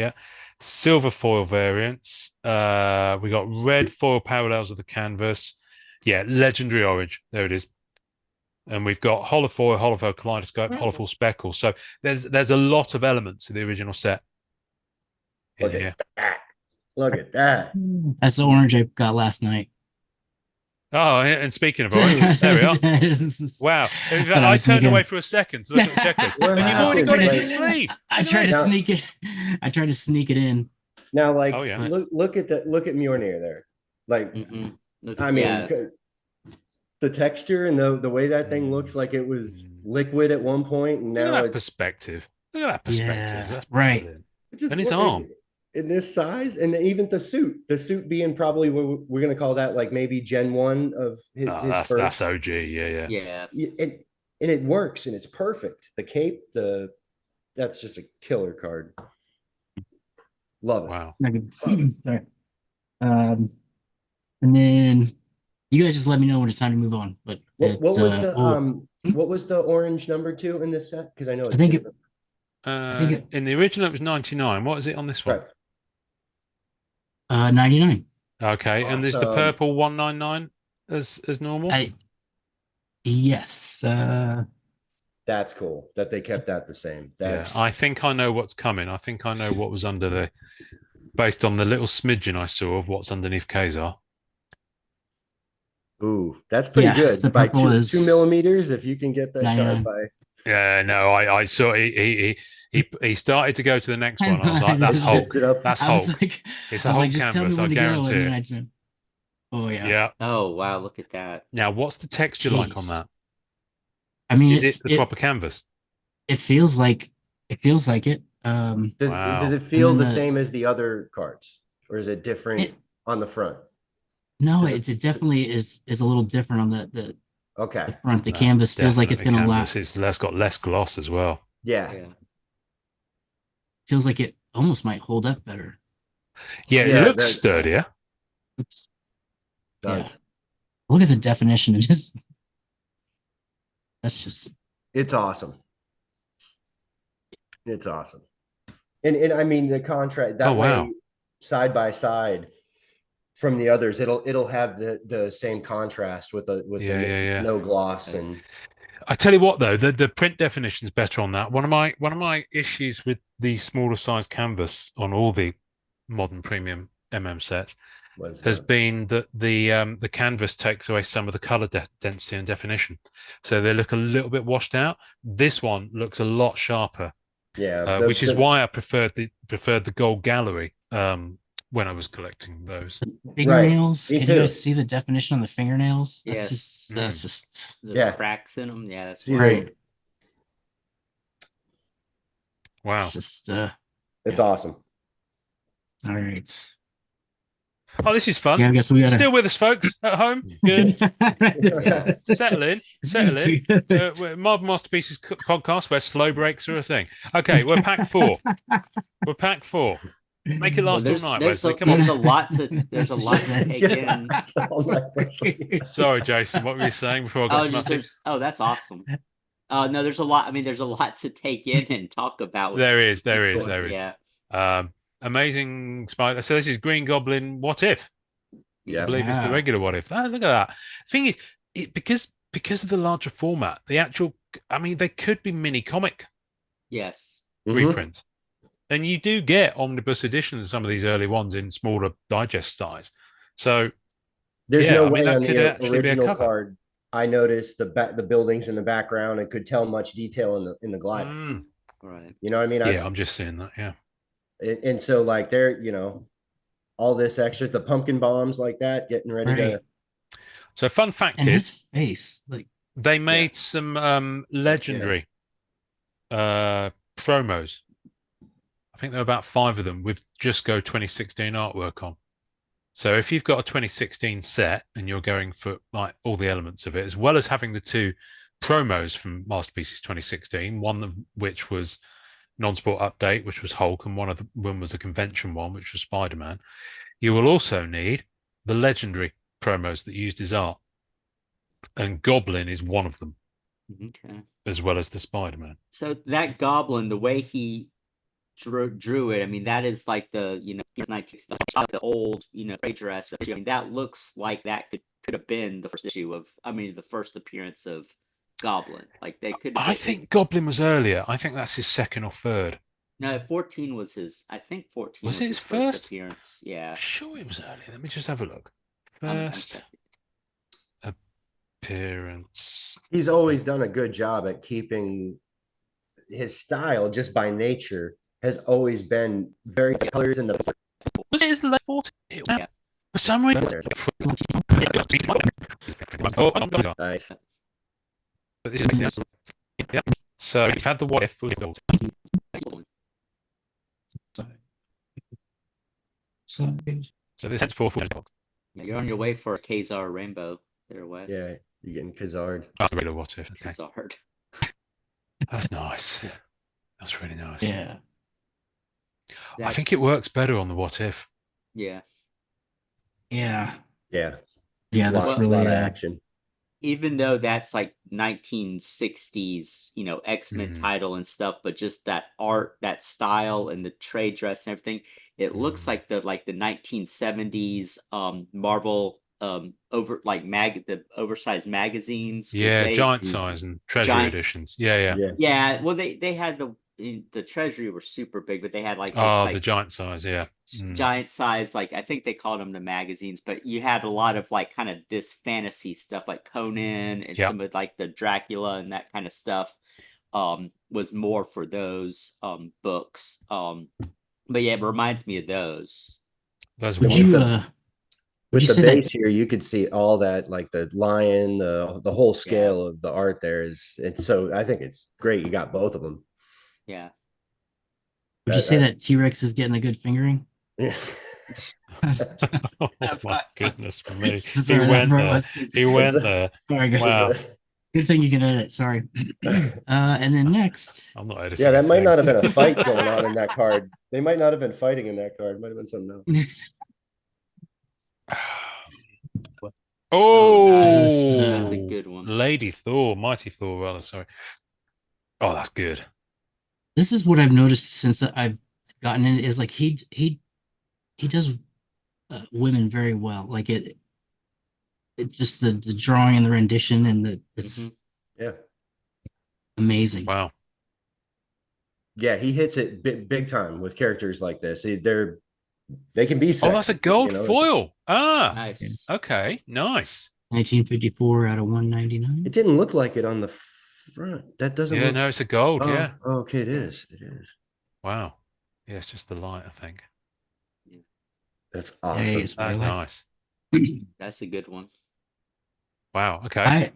B: silver foil variants. We got red foil parallels of the canvas. Yeah, legendary orange. There it is. And we've got holofoil kaleidoscope, holofoil speckle. So there's a lot of elements of the original set.
D: Look at that. Look at that.
C: That's the orange I got last night.
B: Oh, and speaking of orange, there we are. Wow. In fact, I turned away for a second to look at the checklist. And you've already got it in the sleeve.
C: I tried to sneak it. I tried to sneak it in.
D: Now, look at Mjolnir there. Like, I mean, the texture and the way that thing looks like it was liquid at one point, and now it's
B: perspective. Look at that perspective.
C: Yeah,
B: that's
C: right.
B: And his arm.
D: In this size, and even the suit being probably what we're going to call that, like maybe Gen 1 of his
B: that's
D: first.
B: OG. Yeah.
D: And it works, and it's perfect. The cape, that's just a killer card. Love it.
B: Wow.
C: Sorry. And then you guys just let me know when it's time to move on. But
D: what was the orange number 2 in this set? Because I know it's
B: in the original it was 99. What is it on this one?
D: Right.
C: 99.
B: Okay, and is the
D: Awesome.
B: purple 199 as normal?
C: Yes.
D: That's cool that they kept that the same. That's
B: Yeah, I think I know what's coming. I think I know what was under the, based on the little smidgen I saw of what's underneath Kazar.
D: that's pretty
C: Yeah,
D: good.
C: the
D: By
C: purple is
D: 2 millimeters, if you can get that card
C: 99.
D: by
B: Yeah, no, I saw he started to go to the next one. I was like,
C: I
B: that's
D: it
C: just-
B: Hulk.
D: shifted up.
B: That's
C: I was
B: Hulk.
C: like,
B: It's
C: I
B: a
C: was like,
B: Hulk
C: just tell me
B: canvas. I
C: when to go,
B: guarantee
C: and
B: it.
C: then oh yeah.
B: Yeah.
E: Oh wow, look at that.
B: Now, what's the texture like on
C: Jeez.
B: that?
C: I mean,
B: Is it the proper canvas?
C: it feels like it.
D: Does
B: Wow.
D: it feel
C: then
D: the
C: the-
D: same as the other cards, or is it different
C: It
D: on the front?
C: no,
D: Does
C: it definitely is a little different on the
D: Okay.
C: front. The
B: That's
C: canvas feels like it's
B: definitely
C: gonna
B: canvas.
C: last.
B: It's got less gloss as well.
D: Yeah.
E: Yeah.
C: Feels like it almost might hold up better.
B: Yeah, it
D: Yeah,
B: looks
D: that-
B: sturdier.
C: Oops.
D: Does.
C: Yeah. Look at the definition. It just that's just
D: It's awesome. It's awesome. And I mean the contrast that
B: Oh, wow.
D: way side by side from the others, it'll have the same contrast with the
B: Yeah.
D: no gloss and
B: I tell you what, though, the print definition is better on that. One of my issues with the smaller size canvas on all the modern premium sets
D: was
B: has been that the canvas takes away some of the color density and definition, so they look a little bit washed out. This one looks a lot sharper, which is why I preferred the gold gallery when I was collecting those.
C: fingernails.
D: Me
C: Can you
D: too.
C: guys see the definition on the fingernails?
E: Yes.
C: That's just
E: The
D: Yeah.
E: cracks in them. Yeah, that's
D: See
E: why.
C: right.
B: Wow.
C: It's just
D: it's
C: yeah.
D: awesome.
C: All right.
B: Oh, this is fun.
C: Yeah, I guess we gotta
B: Still with us, folks, at home. Good. Settle in. We're Marvel Masterpieces podcast where slow breaks are a thing. Okay, we're pack 4. We're pack 4. Make it last all night, Wesley. Come on.
E: There's a lot to
C: That's what she said.
E: take in.
B: Sorry, Jason. What were you saying before I got smutty?
E: That's awesome. No, there's a lot. I mean, there's a lot to take in and talk about.
B: There is.
E: Yeah.
B: Amazing Spider. So this is Green Goblin. What if?
D: Yeah.
B: I believe it's the
C: Yeah.
B: regular What If. Look at that. Thing is, because of the larger format, the actual. I mean, they could be mini comic
E: Yes.
B: reprints, and you do get omnibus editions of some of these early ones in smaller digest size. So
D: There's
B: yeah,
D: no
B: I mean,
D: way
B: that
D: on
B: could
D: the
B: actually be a
D: original
B: cover.
D: card. I noticed the buildings in the background and could tell much detail in the glide.
E: Right.
D: You know what I mean?
B: Yeah, I'm just seeing that. Yeah.
D: And so like they're all this extra, the pumpkin bombs like that, getting ready
C: Right.
D: to.
B: So fun fact
C: And
B: is,
C: his face, like
B: they made some legendary promos. I think there were about 5 of them with Jusko 2016 artwork on. So if you've got a 2016 set and you're going for like all the elements of it, as well as having the 2 promos from Masterpieces 2016, one of which was non-sport update, which was Hulk, and one was a convention one, which was Spider-Man, you will also need the legendary promos that used his art. And Goblin is one of them,
E: Okay.
B: as well as the Spider-Man.
E: So that goblin, the way he drew it, I mean, that is like the 19 stuff, the old Ranger aspect. I mean, that looks like that could have been the first issue of. I mean, the first appearance of Goblin. Like they could.
B: I think Goblin was earlier. I think that's his second or third.
E: No, 14 was his. I think 14 was
B: it
E: his
B: his first
E: appearance. Yeah.
B: I'm sure it was earlier. Let me just have a look.
E: I'm
B: First appearance.
D: He's always done a good job at keeping his style just by nature has always been very colors in the.
B: Was it his late 40s?
E: Yeah.
B: For some reason.
D: Nice.
B: But this is, yeah. So you've had the What If with Gold. So this is 4
E: Yeah, you're on your way for a Kazar Rainbow there, Wes.
D: Yeah, you're getting Kazard.
B: That's the regular What If. Okay.
E: Kazard.
B: That's nice. That's really nice.
C: yeah.
B: I think it works better on the What If.
E: Yeah.
C: Yeah.
D: Yeah.
C: Yeah,
D: A
C: that's
D: lot
C: really
D: of action.
E: even though that's like 1960s, X-Men title and stuff, but just that art, that style, and the trade dress and everything, it looks like the 1970s Marvel the oversized magazines. 'Cause
B: Yeah,
E: they
B: giant size and treasury
E: giant
B: editions. Yeah.
D: Yeah.
E: yeah, well they had the treasury were super big, but they had like just
B: Oh,
E: like
B: the giant size. Yeah.
E: giant size, like I think they called them the magazines, but you had a lot of like kind of this fantasy stuff like Conan and
B: Yep.
E: some of like the Dracula and that kind of stuff was more for those books. But yeah, it reminds me of those.
B: Those are
C: Would
D: With
C: you
B: wonderful.
C: uh would
D: with
C: you
D: the
C: say
D: base
C: that
D: here, you could see all that, like the lion, the whole scale of the art there it's so I think it's great. You got both of them.
E: Yeah.
C: would you say that T-Rex is getting a good fingering?
D: Yeah.
B: Oh my goodness me.
C: Sorry,
B: He
C: that
B: went
C: part
B: there.
C: was too-
B: He went there.
C: Sorry, guys.
B: Wow.
C: Good thing you can edit. Sorry. And then next,
B: I'm not editing.
D: Yeah, that
B: a
D: might
B: thing.
D: not have been a fight going on in that card. They might not have been fighting in that card. It might have been something else.
B: Oh,
E: That's a good one.
B: Lady Thor, Mighty Thor, rather. Sorry. Oh, that's good.
C: this is what I've noticed since I've gotten in is like he does women very well. Like it just the drawing and the rendition and it's
D: Yeah.
C: amazing.
B: Wow.
D: Yeah, he hits it big time with characters like this. They can be
B: Oh,
D: sexy,
B: that's a gold foil. Ah,
E: Nice.
B: okay, nice.
C: 1954 out of 199.
D: It didn't look like it on the front. That doesn't
B: Yeah,
D: look.
B: no, it's a gold.
D: Oh,
B: Yeah.
D: oh, okay, it is. It is.
B: Wow. Yeah, it's just the light, I think.
D: That's
C: Yeah,
D: awesome.
C: it's
B: That's
C: very
B: nice.
E: That's a good one.
B: Wow. Okay.
C: I'm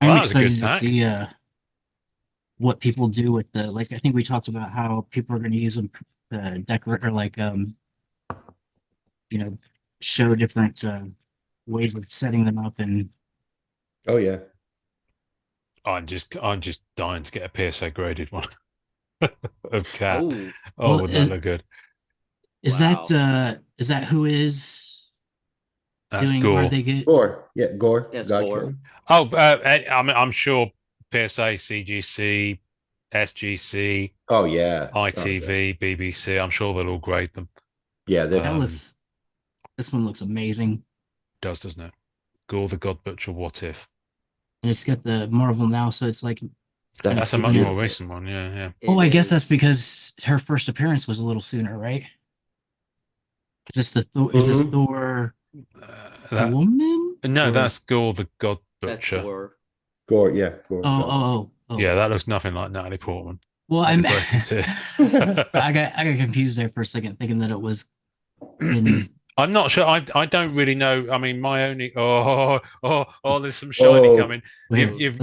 B: Well, that was a good
C: excited to
B: pack.
C: see what people do with the like. I think we talked about how people are going to use them to decorate or like show different ways of setting them up and
D: Oh yeah.
B: I'm just dying to get a PSA graded one of cat.
E: Oh,
B: Oh,
C: Well,
B: would that look good?
C: is
E: Wow.
C: that who is
B: That's
C: doing?
B: Gore.
C: Are they good?
D: Gore. Yeah, Gore.
E: Yes,
D: God's
E: Gore.
D: King.
B: Oh, I'm sure PSA, CGC, SGC,
D: Oh yeah.
B: ITV, BBC. I'm sure they'll all grade them.
D: Yeah,
C: This one looks amazing,
B: Doesn't it? Gore the God Butcher. What if?
C: and it's got the Marvel now, so it's like.
B: That's a much
C: Yeah.
B: more recent one. Yeah.
C: Oh, I guess that's
E: is.
C: because her first appearance was a little sooner, right? Is this the Thor? Is this
D: Mhm.
C: Thor
B: That,
C: woman?
B: no,
C: Or-
B: that's Gore the God
E: That's
B: Butcher.
E: Gore.
D: Gore. Yeah, Gore.
C: Oh.
B: Yeah, that looks nothing like Natalie Portman.
C: Well,
B: Let me
C: I'm.
B: break it to you.
C: I got confused there for a second, thinking that it was in.
B: I'm not sure. I don't really know. I mean, my only there's some shiny
D: Oh,
B: coming. You've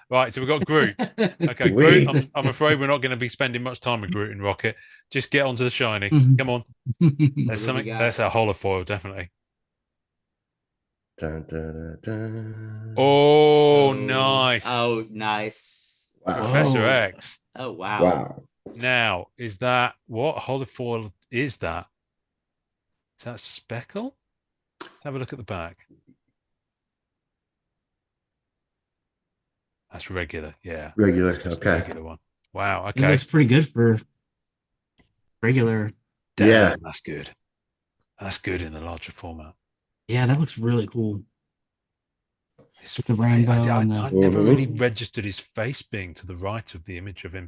B: right. So we've got Groot. Okay,
D: Wait.
B: Groot. I'm afraid we're not going to be spending much time with Groot and Rocket. Just get onto the shiny.
C: Mhm.
B: Come on.
E: What
B: There's
E: do we
B: something.
E: got?
B: That's a holofoil, definitely.
D: Dun, dun, dun.
B: Oh, nice.
E: Oh, nice.
D: Wow.
B: Professor
C: Whoa.
B: X.
E: Oh, wow.
D: Wow.
B: Now, is that what holofoil is that? Is that speckle? Let's have a look at the back. That's regular, yeah.
D: Regular.
B: It's just the
D: Okay.
B: regular one. Wow.
C: It
B: Okay.
C: looks pretty good for regular.
B: Damn,
D: Yeah.
B: that's good. That's good in the larger format.
C: Yeah, that looks really cool.
B: It's,
C: With the rainbow
B: I
C: and the-
B: never
D: Mhm.
B: really registered his face being to the right of the image of him.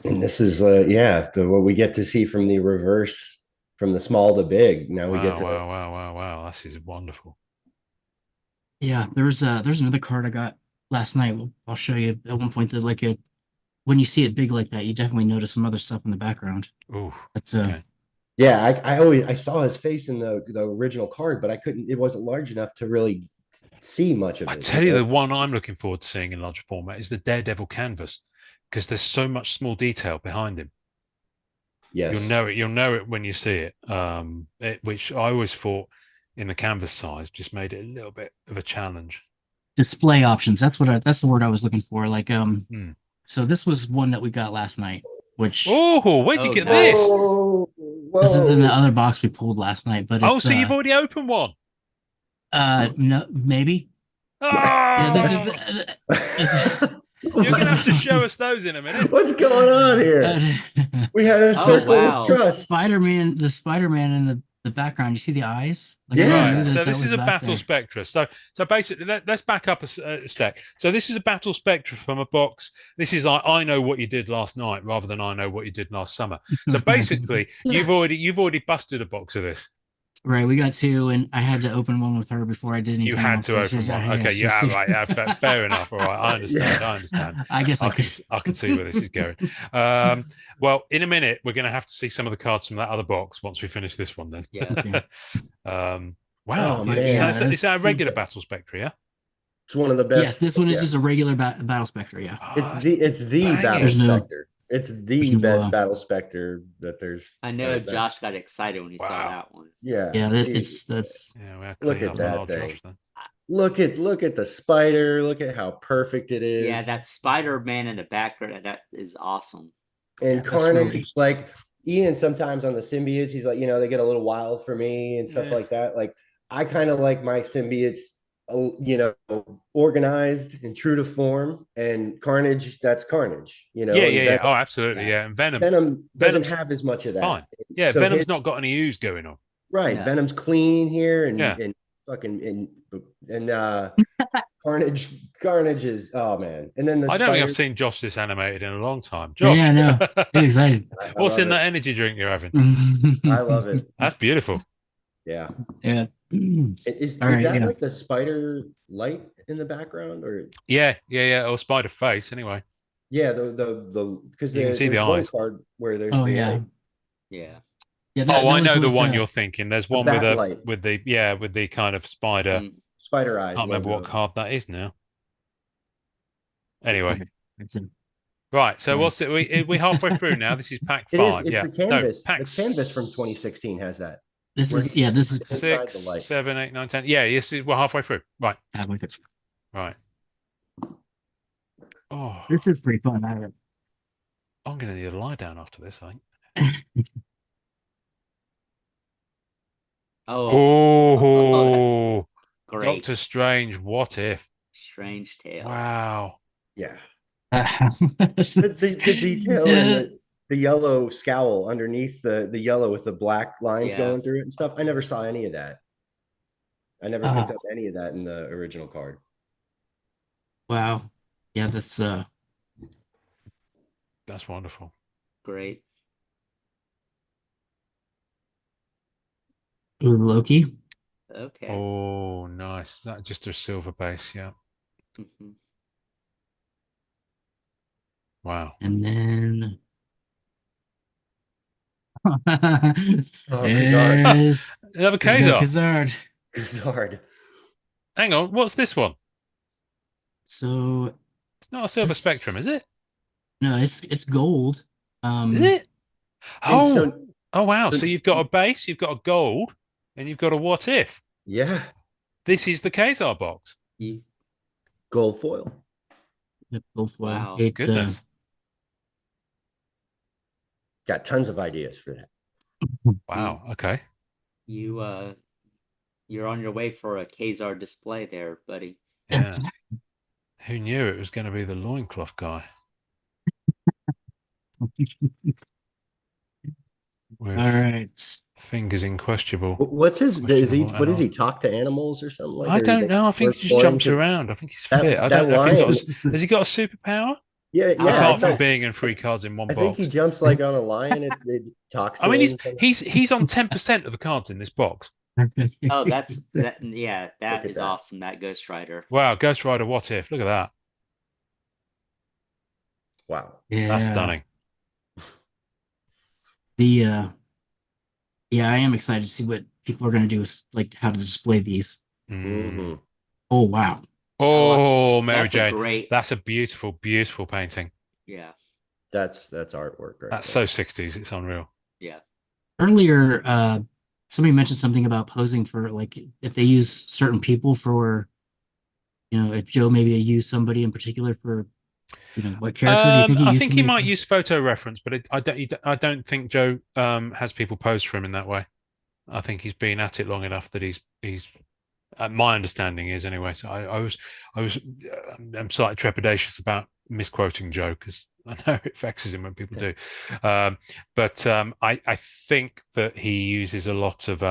D: And this is what we get to see from the reverse, from the small to big. Now we get to
B: Wow. This is wonderful.
C: Yeah, there's another card I got last night. I'll show you at one point that like when you see it big like that, you definitely notice some other stuff in the background.
B: Ooh.
C: That's
B: Okay.
D: Yeah, I saw his face in the original card, but it wasn't large enough to really see much of it.
B: I tell you, the one I'm looking forward to seeing in larger format is the Daredevil canvas, because there's so much small detail behind him.
D: Yes.
B: You'll know it when you see it. Which I always thought in the canvas size just made it a little bit of a challenge.
C: display options. That's the word I was looking for. Like
B: Hmm.
C: so this was one that we got last night, which
B: Oh, where'd you
E: Oh,
B: get
E: nice.
B: this?
C: this is in the other box we pulled last night. But
B: Oh,
C: it's
B: so you've already opened one.
C: no, maybe Yeah, this is.
B: You're gonna have to show us those in a minute.
D: What's going on here? We had a
E: Oh,
D: circle
E: wow.
D: of trust.
C: Spider-Man, the Spider-Man in the background. You see the eyes? Like, I
D: Yeah.
C: never
B: Right.
C: knew
B: So
C: that
B: this is
C: was
B: a
C: back
B: Battle
C: there.
B: Spectra. So basically, let's back up a sec. So this is a Battle Spectra from a box. This is I know what you did last night rather than I know what you did last summer. So basically, you've already busted a box of this.
C: Right, we got two, and I had to open one with her before I did anything
B: You had
C: else.
B: to open one. Okay, yeah, right. Yeah, fair enough. All right, I understand.
D: Yeah.
B: I understand.
C: I guess I could.
B: I can see where this is going. Well, in a minute, we're going to have to see some of the cards from that other box once we finish this one. Then.
E: Yeah.
C: Okay.
B: Wow.
D: Oh,
C: But
D: man.
C: yeah,
B: Is that a
C: that's-
B: regular Battle Spectra? Yeah.
D: It's one of the best.
C: Yes, this one is
D: yeah.
C: just a regular Battle Spectre. Yeah.
B: Oh,
D: It's
B: that's
D: the
B: banging.
D: Battle
C: There's no-
D: Spectre. It's the
C: there's no,
D: best Battle Spectre that there's.
E: I know
D: that-
E: Josh got excited when he saw
B: Wow.
E: that one.
D: Yeah.
C: Yeah,
D: Jesus.
C: that's
B: Yeah, we have
D: Look
B: clean
D: at
B: up
D: that
B: on old
D: thing.
B: Josh then.
D: Look at the spider. Look at how perfect it is.
E: Yeah, that Spider-Man in the background, that is awesome.
D: And
C: that's
D: Carnage,
C: really-
D: like Ian, sometimes on the symbiotes, he's like, they get a little wild for me and stuff
B: Yeah.
D: like that. Like, I kind of like my symbiotes, organized and true to form. And Carnage, that's Carnage,
B: Yeah.
D: and
B: Oh, absolutely.
E: Yeah.
B: Yeah, and Venom.
D: Venom doesn't
B: Venom's
D: have as much of that.
B: Fine. Yeah,
D: So
B: Venom's
D: his-
B: not got any ooze going on.
D: right.
E: Yeah.
D: Venom's clean here, and
B: Yeah.
D: and fucking and Carnage is, oh man. And then the
B: I don't think
D: spider-
B: I've seen Josh this animated in a long time. Josh,
C: Yeah, I know. Get excited.
D: I
B: what's
D: love
B: in
D: it.
B: that energy drink you're having?
D: I love it.
B: That's beautiful.
D: Yeah.
C: Yeah.
D: Is
C: All right,
D: that
C: yeah.
D: like the spider light in the background, or
B: Yeah. Or spider face. Anyway,
D: yeah, the because
B: You can see the
D: there's one
B: eyes.
D: card where there's
C: Oh
D: the
C: yeah.
D: light.
E: Yeah.
C: Yeah.
B: I
C: was
B: know the
C: with,
B: one you're thinking. There's one with
D: backlight.
B: with the kind of spider.
E: Mm,
D: Spider eyes.
B: Can't remember what
D: logo.
B: card that is now. Anyway,
C: Okay.
B: right. So
C: Right.
B: what's it? We halfway through now. This is pack
D: It is.
B: 5.
D: It's
B: yeah.
D: the canvas.
B: pack
D: the canvas from 2016 has that.
C: This
D: Where
C: is
D: he-
C: this is
D: inside the
B: 6,
D: light.
B: 7, 8, 9, 10. Yeah. Yes. We're halfway through. Right. Right. Oh,
C: this is pretty fun.
B: I'm going to need a lie down after this, I think.
E: Oh,
B: Oh,
E: great.
B: Doctor Strange. What if?
E: Strange Tale.
B: Wow.
D: Yeah.
C: the
D: The detail and the yellow scowl underneath the yellow with the black lines
E: Yeah.
D: going through it and stuff. I never saw any of that. I never
C: Ah.
D: picked up any of that in the original card.
C: Wow. Yeah, that's
B: That's wonderful.
E: Great.
C: Loki.
E: Okay.
B: Oh, nice. Is that just a silver base? Yeah.
E: Mhm.
B: Wow.
C: And then
D: Kazard.
C: is
B: Another
C: Kazard.
B: Kazar.
D: Kazard.
B: Hang on. What's this one?
C: So
B: It's not a silver
C: This-
B: spectrum, is it?
C: no, it's gold.
B: Is it? Oh,
D: so-
B: oh wow.
D: so-
B: So you've got a base, you've got a gold, and you've got a what if.
D: Yeah.
B: This is the Kazar box.
E: You,
D: Gold foil.
C: Gold foil.
E: Wow.
B: Goodness.
D: Got tons of ideas for that.
B: Wow. Okay.
E: you, you're on your way for a Kazar display there, buddy.
B: Yeah. Who knew it was going to be the loincloth guy? With
C: All right.
B: fingers inquestionable.
D: What's his? Does he?
B: Questionable
D: What does he
B: animal.
D: talk to animals or something like?
B: I
D: or
B: don't
D: they
B: know. I think
D: work
B: he just
D: for him
B: jumps
D: to-
B: around. I think he's
D: That-
B: fit. I
D: that
B: don't know if
D: lion-
B: has he got a superpower?
D: Yeah, yeah.
B: Apart
D: I
B: from
D: thought-
B: being in 3 cards in one
D: I think
B: box.
D: he jumps like on a lion. It talks. To
B: I mean,
D: him somehow.
B: he's on 10% of the cards in this box.
E: Oh, that's that. Yeah, that
D: at
E: is
D: that.
E: awesome. That Ghost Rider.
B: Wow, Ghost Rider, what if? Look at that.
D: Wow.
C: Yeah.
B: That's stunning.
C: The yeah, I am excited to see what people are going to do with like how to display these.
B: Mm.
D: Mhm.
C: Oh wow.
B: Oh, Mary
E: That's
B: Jane.
E: a great.
B: That's a beautiful, beautiful painting.
E: Yeah.
D: That's artwork, right?
B: That's
D: there.
B: so 60s. It's unreal.
E: Yeah.
C: Earlier, somebody mentioned something about posing for like if they use certain people for, if Joe maybe used somebody in particular for, what character do you think he
B: I
C: used
B: think he
C: somebody
B: might
C: for?
B: use photo reference, but I don't think Joe has people pose for him in that way. I think he's been at it long enough that he's My understanding is anyway. So I'm slightly trepidatious about misquoting Joe because I know it vexes him when people do. But I think that he uses a lot of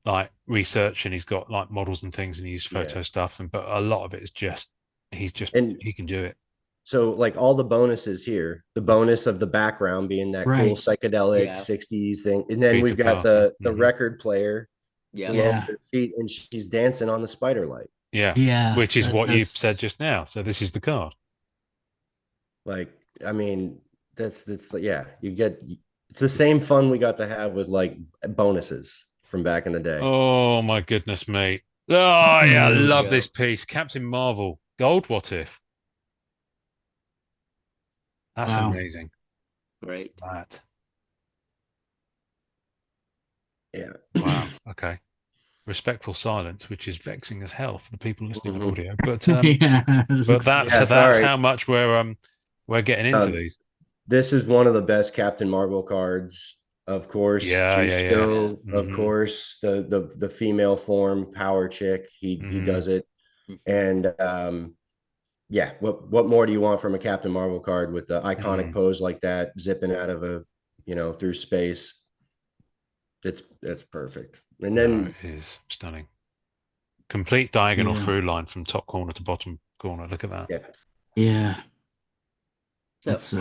B: like research, and he's got like models and things, and he uses photo
D: Yeah.
B: stuff, but a lot of it is just
D: And
B: he can do it.
D: so like all the bonuses here, the bonus of the background being that cool
C: Right.
D: psychedelic
E: Yeah.
D: 60s thing. And then
B: Peter
D: we've got
B: Parker.
D: the record player
E: Yeah.
D: below
C: Yeah.
D: her feet and she's dancing on the spider light.
B: Yeah,
C: Yeah.
B: which is what you said
C: That's
B: just now. So this is the card.
D: Like, I mean, that's yeah, you get it's the same fun we got to have with like bonuses from back in the day.
B: Oh my goodness me. Oh yeah, I
C: oh,
B: love
E: Go.
B: this piece. Captain Marvel. Gold what if? That's
C: wow.
B: amazing.
E: Great.
B: That.
D: Yeah.
B: Wow. Okay. Respectful silence, which is vexing as hell for the people listening on
D: Mhm.
B: audio. But
C: Yeah. This
B: but
C: looks
B: that's
D: Yeah,
B: that's
D: sorry.
B: how much we're getting into these.
D: This is one of the best Captain Marvel cards, of course.
B: Yeah, yeah, yeah.
E: Yeah.
D: Jusko, of
B: Hmm.
D: course, the female form power chick. He
B: Hmm.
D: does it.
E: Mhm.
D: And yeah, what more do you want from a Captain Marvel card with the iconic
B: Mm.
D: pose like that, zipping out of a, through space? It's perfect. And
B: No,
D: then
B: it is stunning. Complete diagonal
C: yeah.
B: through line from top corner to bottom corner. Look at that.
D: yeah,
C: Yeah.
E: So
C: That's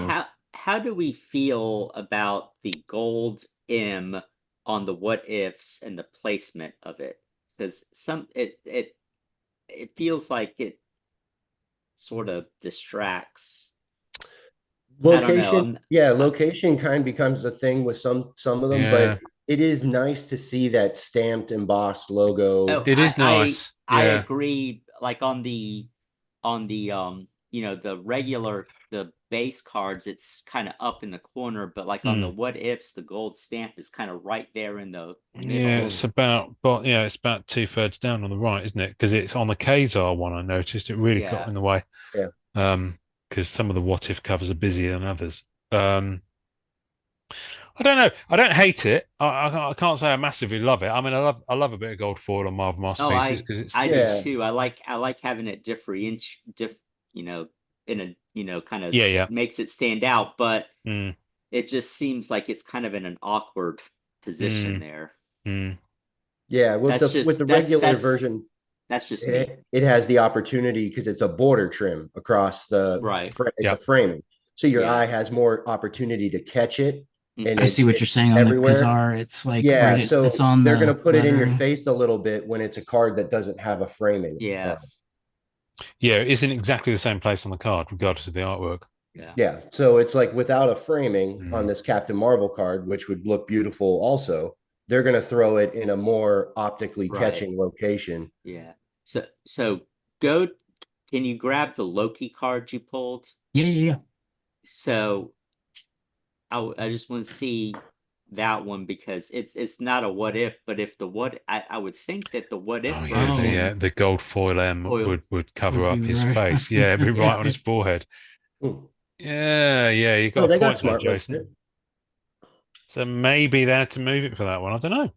E: how do we feel about the gold M on the what ifs and the placement of it? Because it feels like it sort of distracts. I don't know.
D: location,
E: I'm
D: yeah,
E: uh,
D: location kind of becomes a thing with some of them, but
B: Yeah,
D: it is nice to see that stamped embossed logo.
E: oh,
B: it is nice.
E: I
B: Yeah.
E: agree. Like on the the regular the base cards, it's kind of up in the corner, but like on the
B: Mm.
E: what ifs, the gold stamp is kind of right there in the
B: Yeah,
E: middle.
B: it's about, but yeah, it's about 2/3 down on the right, isn't it? Because it's on the Kazar one. I noticed it really got
E: Yeah.
B: in the way.
D: Yeah.
B: Because some of the what if covers are busier than others. I don't know. I don't hate it. I can't say I massively love it. I mean, I love a bit of gold foil on Marvel
E: Oh,
B: masterpieces because
E: I do
D: Yeah,
E: too. I like having it you know, in a kind of
B: yeah, yeah.
E: makes it stand out, but
B: Mm,
E: it just seems like it's kind of in an awkward position
B: mm,
E: there.
B: mm.
D: yeah.
E: That's
D: With the
E: just
D: regular version,
E: that's just me.
D: it has the opportunity because it's a border trim across
E: Right.
D: it's
B: Yeah,
D: a framing, so your
E: Yeah.
D: eye has more opportunity to catch it, and
C: I see what you're
D: it's
C: saying on the
D: everywhere.
C: Kazar. It's like
D: Yeah,
C: it's
D: so
C: on
D: they're
C: the
D: gonna put it in your
C: lettering.
D: face a little bit when it's a card that doesn't have a framing on
E: Yeah.
D: it.
B: yeah. It isn't exactly the same place on the card, regardless of the artwork.
E: Yeah.
D: Yeah, so it's like without a framing on
B: Mm,
D: this Captain Marvel card, which would look beautiful also, they're gonna throw it in a more optically
E: Right.
D: catching location.
E: Yeah. So go. Can you grab the Loki card you pulled?
C: Yeah, yeah, yeah.
E: So I just want to see that one because it's not a what if, but if the what I would think that the what if
B: oh yeah,
C: Oh,
E: version
B: the gold foil M
E: oil.
B: would cover
C: would be
B: up his
C: right.
B: face. Yeah, it'd be right on
C: Yeah.
B: his forehead.
D: Hmm.
B: Yeah, yeah. You got
D: Oh,
B: a
D: they got
B: point there,
D: smart links
B: Jason.
D: there.
B: So maybe they had to move it for that one. I don't know.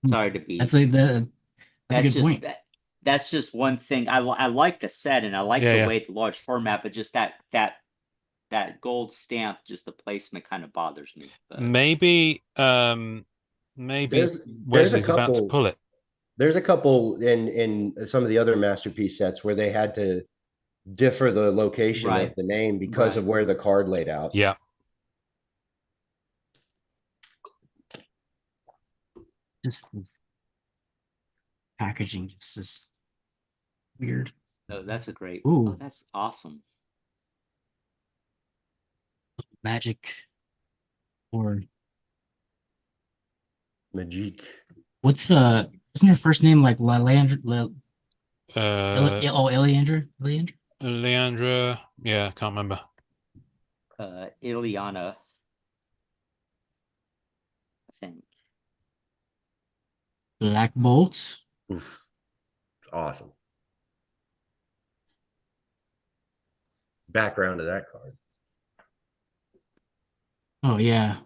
E: Sorry to
C: That's
E: be.
C: like the that's a
E: That's
C: good
E: just
C: point.
E: that's just one thing. I like the set and I like
B: Yeah,
E: the
B: yeah.
E: way the large format, but just that gold stamp, just the placement kind of bothers me. But
B: Maybe maybe
D: There's a
B: Wesley's about to
D: couple
B: pull it.
D: there's a couple in some of the other masterpiece sets where they had to differ the location of
E: right,
D: the name because
E: right.
D: of where the card laid out.
B: Yeah.
C: Just packaging just is weird.
E: Oh, that's a great. Oh,
C: Ooh,
E: that's awesome.
C: magic or
D: Magique.
C: what's isn't her first name like Leandra?
B: Uh
C: Eleandra? Eleandra?
B: Leandra. Yeah, can't remember.
E: Ileana, I think.
C: Black Bolt.
D: Oof, awesome. Background of that card.
C: Oh yeah.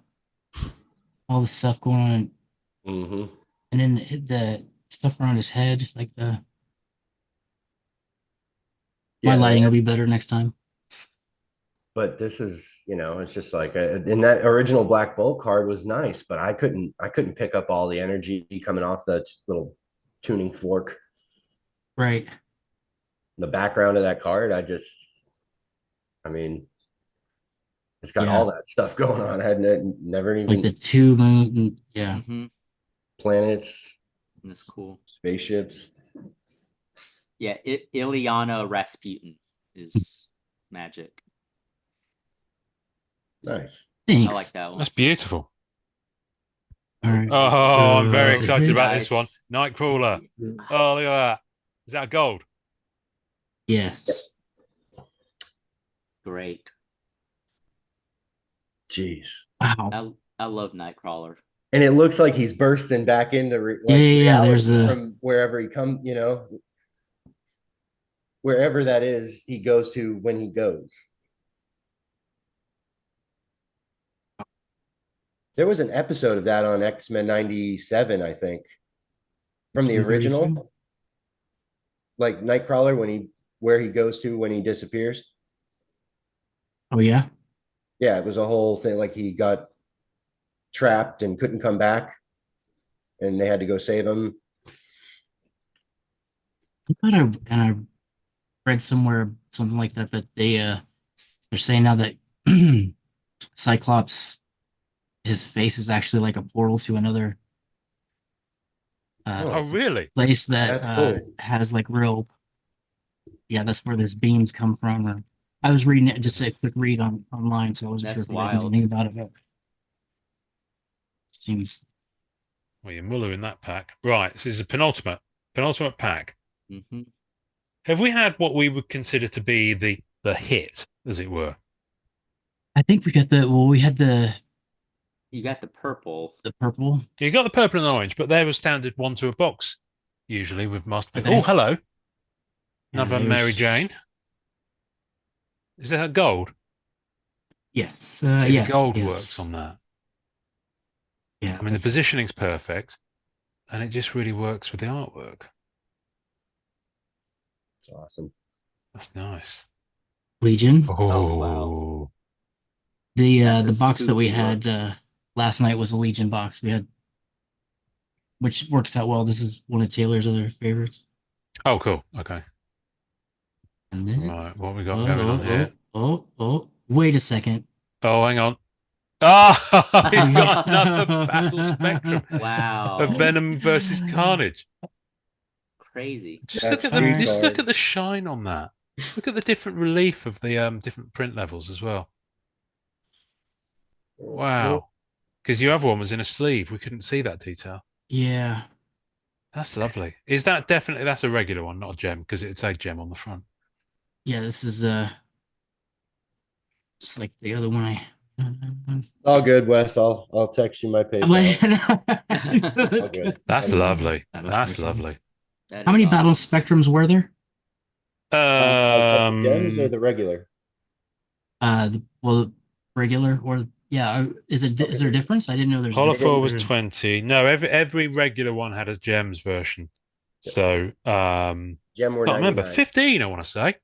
C: All the stuff going on.
D: Mm-hmm.
C: And then the stuff around his head, like my
D: Yeah,
C: lighting will be better next time.
D: but this is, it's just like in that original Black Bolt card was nice, but I couldn't pick up all the energy coming off that little tuning fork.
C: Right.
D: The background of that card, I mean, it's got
C: Yeah.
D: all that stuff going on. I had never
C: Like
D: even
C: the two moon. Yeah.
E: Mm-hmm.
D: planets,
E: That's cool.
D: spaceships.
E: Yeah, Ilyana Rasputin is magic.
D: Nice.
C: Thanks.
E: I like that one.
B: That's beautiful.
C: All right.
B: Oh, I'm very
C: So
B: excited about
E: Nice.
B: this one. Nightcrawler. Oh, look at that. Is that gold?
C: Yes.
E: Great.
D: Jeez.
C: Wow.
E: I love Nightcrawler.
D: And it looks like he's bursting back into
C: Yeah, there's
D: reality
C: a
D: from wherever he comes, wherever that is, he goes to when he goes. There was an episode of that on X-Men 97, I think, from the
C: 1932.
D: original, like Nightcrawler where he goes to when he disappears.
C: Oh yeah.
D: Yeah, it was a whole thing. Like he got trapped and couldn't come back, and they had to go save him.
C: I thought I read somewhere something like that they're saying now that Cyclops, his face is actually like a portal to another
B: Oh, really?
C: place that
D: That's cool.
C: has like real. Yeah, that's where these beams come from. Or I was reading it, just a quick read online, so I wasn't sure
E: That's
C: if you read
E: wild.
C: anything about it. But it seems
B: Well, you're Muller in that pack. Right. This is a penultimate pack.
E: Mm-hmm.
B: Have we had what we would consider to be the hit, as it were?
C: I think we got we had
E: You got the purple.
C: the purple.
B: You got the purple and orange, but they're a standard one to a box, usually with masterpiece.
C: Okay.
B: Oh, hello.
C: Yeah,
B: Another Mary Jane. Is that gold?
C: Yes.
B: See,
C: Yeah.
B: the gold
C: yes.
B: works on that.
C: Yeah.
B: I mean, the positioning's perfect, and it just really works with the artwork.
D: It's awesome.
B: That's nice.
C: Legion.
E: Oh, wow.
C: The
E: That's a
C: box that we
E: spooky
C: had last night was a Legion box. We had, which works out well. This is one of Taylor's other favorites.
B: Oh, cool. Okay.
C: And then,
B: Right. What we got going on here?
C: Wait a second.
B: Oh, hang on. Ah, he's got another Battle Spectrum.
E: Wow.
B: A Venom versus Carnage.
E: Crazy.
B: Just
D: That's
B: look at
C: free
B: just look
D: card.
B: at the shine on that. Look at the different relief of the different print levels as well. Wow. Because your other one was in a sleeve. We couldn't see that detail.
C: Yeah.
B: That's lovely. Is that definitely that's a regular one, not a gem, because it's a gem on the front.
C: Yeah, this is just like the other one
D: All good, Wes. I'll text you my PayPal.
C: That's
D: good.
C: good.
B: That's lovely.
C: Battle
B: That's
C: Spectrum.
B: lovely.
E: That
C: How
E: is
C: many
E: awesome.
C: battle spectrums were there?
D: The gems or the regular?
C: The regular or yeah, is there a difference? I didn't know there's a
B: Holophor was
C: difference.
B: 20. No, every regular one had a gems version. So
D: Gem were
B: can't remember.
D: 99.
B: 15, I want to say.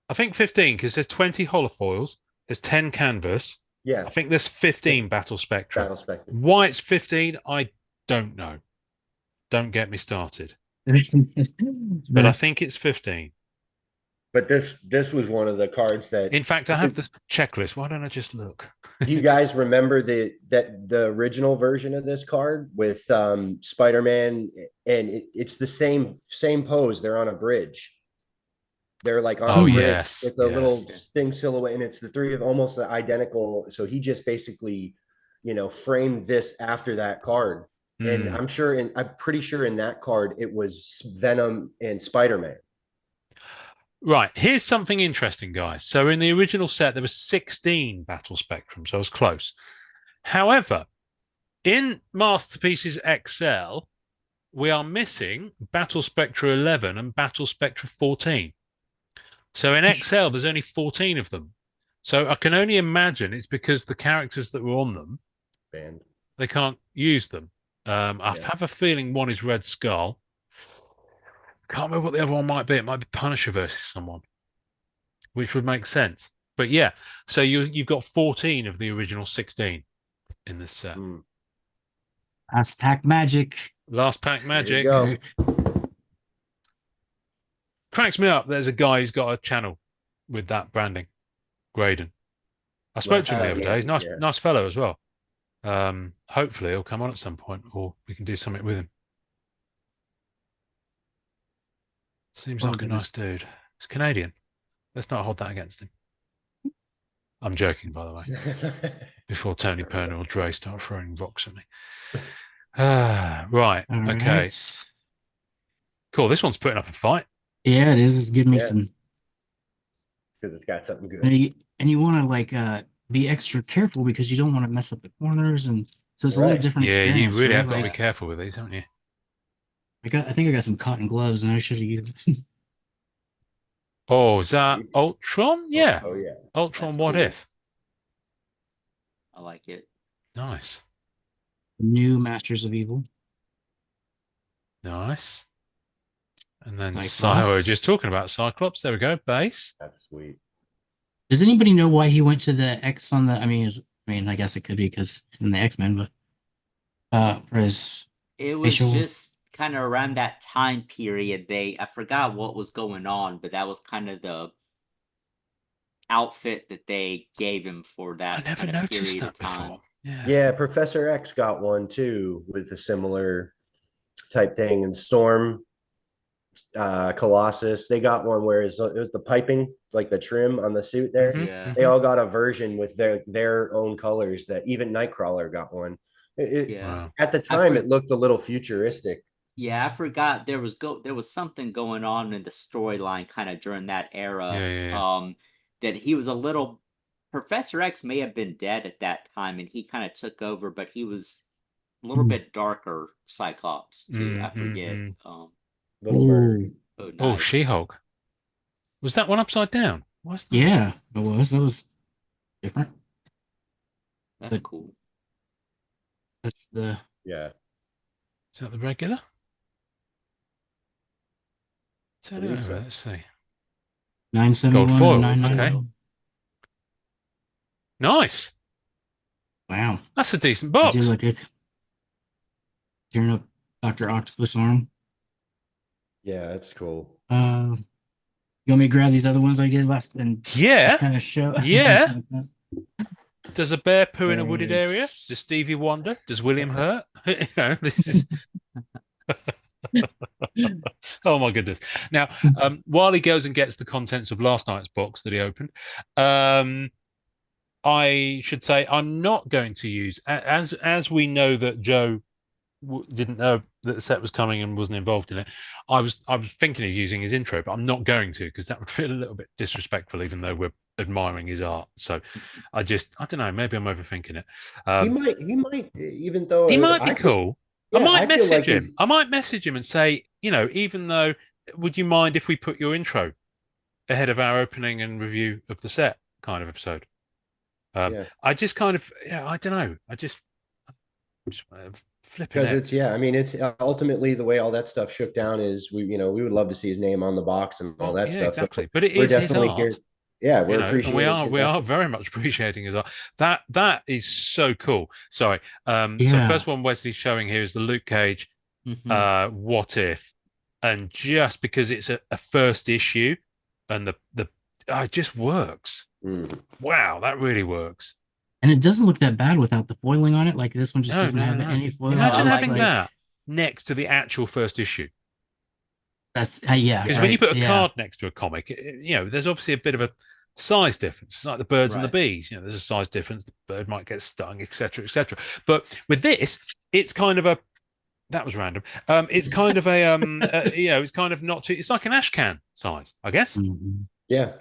B: I think 15 because there's 20 holofoils, there's 10 canvas.
D: Yeah,
B: I think there's 15 battle spectrum.
D: Battle Spectrum.
B: Why it's 15, I don't know. Don't get me started. But I think it's 15.
D: But this was one of the cards that.
B: In fact, I have the checklist. Why don't I just look?
D: Do you guys remember the original version of this card with Spider-Man, and it's the same pose. They're on a bridge. They're like on
B: Oh,
D: a bridge.
B: yes,
D: It's a little
B: yes.
D: thing silhouette, and it's the three of almost identical. So he just basically, framed this after that card. And I'm pretty sure in that card it was Venom and Spider-Man.
B: Right, here's something interesting, guys. So in the original set, there was 16 battle spectrum, so I was close. However, in Masterpieces XL, we are missing Battle Spectra 11 and Battle Spectra 14. So in XL, there's only 14 of them. So I can only imagine it's because the characters that were on them,
D: Band.
B: they can't use them. I
D: Yeah.
B: have a feeling one is Red Skull. Can't remember what the other one might be. It might be Punisher versus someone, which would make sense. But yeah, so you've got 14 of the original 16 in this set.
D: Mm.
C: Last pack magic.
B: Last pack
D: There you
B: magic.
D: go.
B: Cracks me up. There's a guy who's got a channel with that branding, Graydon. I spoke to him the other day. He's nice,
D: Yeah.
B: nice fellow as well. Hopefully he'll come on at some point, or we can do something with him. Seems
C: Oh,
B: like a nice dude. He's Canadian. Let's not hold that against him. I'm joking, by the way. Before Tony Perner or Dre start throwing rocks at me. Right.
C: All
B: Okay.
C: right.
B: Cool. This one's putting up a fight.
C: Yeah, it is. It's giving me
D: Yeah.
C: some.
D: Because it's got something good.
C: And you want to like be extra careful because you don't want to mess up the corners, and so it's a little
D: Right.
C: different
B: Yeah, you
C: experience.
B: really
C: right?
B: have got to be
C: Like,
B: careful with these, haven't you?
C: I think I got some cotton gloves, and I should have used.
B: Oh, is that Ultron? Yeah.
D: Oh, yeah.
B: Ultron,
E: That's
B: what
E: cool.
B: if?
E: I like it.
B: Nice.
C: New Masters of Evil.
B: Nice. And then
C: Cyclops.
B: we were just talking about Cyclops. There we go. Base.
D: That's sweet.
C: Does anybody know why he went to the X on the? I mean, I guess it could be because in the X-Men, but for his
E: It was
C: facial.
E: just kind of around that time period. I forgot what was going on, but that was kind of the outfit that they gave him for that
B: I never
E: kind of
B: noticed
E: period
B: that
E: of time.
B: before. Yeah.
D: Yeah, Professor X got one too with a similar type thing, and Storm, Colossus, they got one where it was the piping, like the trim on the suit there.
B: Mhm,
E: Yeah.
D: They all got a version with their own colors. That even Nightcrawler got one.
E: Yeah.
B: Wow.
D: At the time, it looked a little futuristic.
E: Yeah, I forgot there was something going on in the storyline kind of during that era.
B: Yeah.
E: That he was a little Professor X may have been dead at that time and he kind of took over, but he was a little bit darker Cyclops too. I forget.
D: Little bird.
C: Oh,
B: Oh,
E: Nice.
B: She-Hulk. Was that one upside down? What's that?
C: yeah, it was. That was different.
E: That's
C: but-
E: cool.
C: That's the
D: Yeah.
B: Is that the regular? Turn it
D: Believe
B: over.
D: so.
B: Let's see.
C: 971
B: Gold foil,
C: and 990.
B: okay. Nice.
C: Wow.
B: That's a decent
C: I
B: box.
C: do like it. Tearing up Dr. Octopus arm.
D: Yeah, it's cool.
C: You want me to grab these other ones I did last and
B: Yeah.
C: just kind of show?
B: Yeah. Does a bear poo in a wooded area?
C: It's-
B: Does Stevie Wonder? Does William Hurt? This is. Oh my goodness! Now, while he goes and gets the contents of last night's box that he opened, I should say I'm not going to use as we know that Joe didn't know that the set was coming and wasn't involved in it. I was thinking of using his intro, but I'm not going to because that would feel a little bit disrespectful, even though we're admiring his art. So I don't know. Maybe I'm overthinking it.
D: He might, even though
B: He might be cool.
D: Yeah,
B: I might
D: feel
B: message
D: like
B: him.
D: he's-
B: I might message him and say, even though, would you mind if we put your intro ahead of our opening and review of the set kind of episode?
D: Yeah.
B: I just kind of, I don't know. I just flipping
D: Because
B: it.
D: it's I mean, it's ultimately the way all that stuff shook down is we would love to see his name on the box and all that
B: yeah,
D: stuff.
B: exactly. But it
D: we're
B: is his
D: definitely
B: art.
D: here. Yeah, we're
B: and
D: appreciating.
B: we are very much appreciating his art. That is so cool. Sorry. So first one Wesley's showing here is the Luke Cage. What if? And just because it's a first issue, and it just works. Wow, that really works.
C: And it doesn't look that bad without the foiling on it. Like this one just doesn't have any foil.
B: Imagine
C: It's
B: having
C: like-
B: that next to the actual first issue.
C: That's yeah.
B: Because when you put a card next to a comic, there's obviously a bit of a size difference. It's like the birds and the bees. There's a size difference. The bird might get stung, etc., etc. But with this, it's kind of a. That was random. It's kind of a it's kind of not too. It's like an ash can size, I guess.
C: Mm-hmm.
D: Yeah.